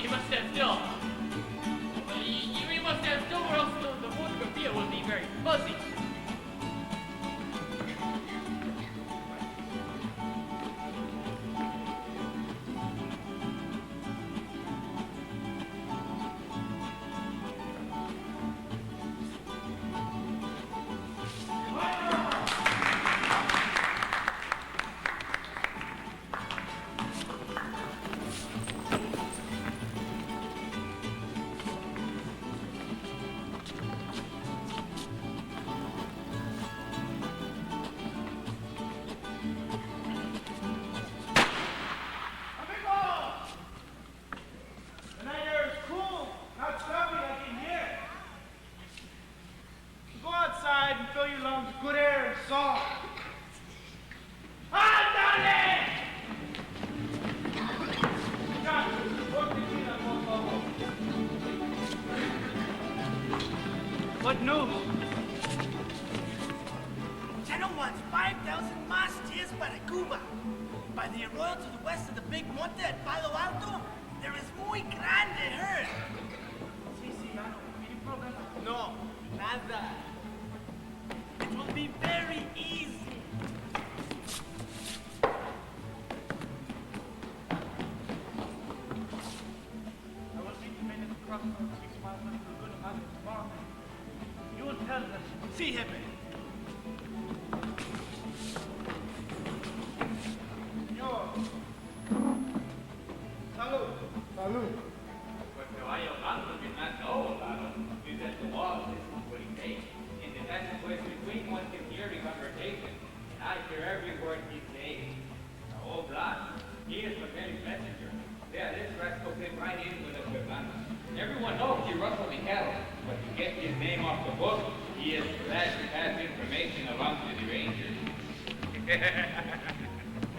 Speaker 7: You must stand still. You must stand still or else the photography will be very fuzzy.
Speaker 6: Good air and song. What news?
Speaker 17: Channel wants 5,000 más cheers para Cuba. By the arroyo to the west of the big monte at Palo Alto, there is muy grande herd.
Speaker 6: Sí, ¿any problema?
Speaker 17: No, nada. It will be very easy.
Speaker 6: I will meet him in the crossroads 6 miles left of Laguna Madre tomorrow. You will tell us.
Speaker 17: Sí, jefe.
Speaker 6: Señor. Salud. Salud.
Speaker 3: What caballo blanco did not know about him is that the law is what he takes. In the passage between one can hear the conversation, and I hear every word he says. Now, old Blas, he is McKenny's messenger. Yeah, this rascal fit right in with us, Fernando. off the book, he is glad to pass information along to the Rangers.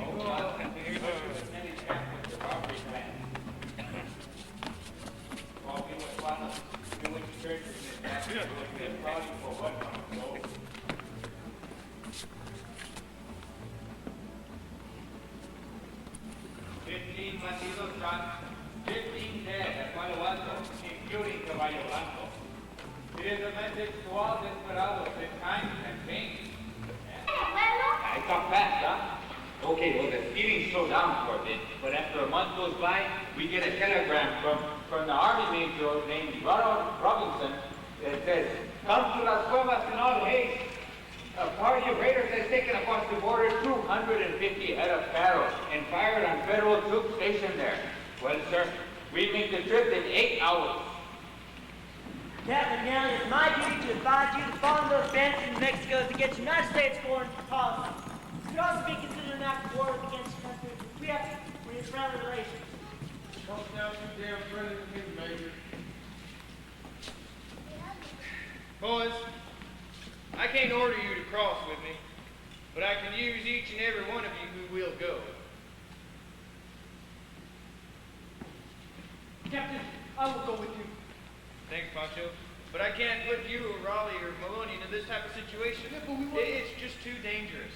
Speaker 3: Oh, well, continue to attend his camp with the robbery plan. Well, we went to church with this man. We were proud for what comes. So, 15 bandidos shot, 15 dead at Palo Alto, including Caballo Blanco. It is a message to all desperados that times have changed. I talk fast, huh? Okay, well, the stealing slowed down for a bit, but after a month goes by, we get a telegram from the Army Major named Ronald Robinson that says, "Come to Las Cuevas in all haste. A party of raiders has taken across the border 250 head of cattle and fired on federal troops stationed there." Well, sir, we make the trip in 8 hours.
Speaker 7: Captain Nelly, it's my duty to advise you to follow those bandits in Mexico to get United States foreign policy. It could also be considered an act of war against the country we have with friendly relations.
Speaker 15: Don't sound too damn friendly to me, Major. Boys, I can't order you to cross with me, but I can use each and every one of you who will go.
Speaker 6: Captain, I will go with you.
Speaker 15: Thanks, Pancho. But I can't put you or Raleigh or Maloney into this type of situation.
Speaker 6: Yeah, but we want...
Speaker 15: It's just too dangerous.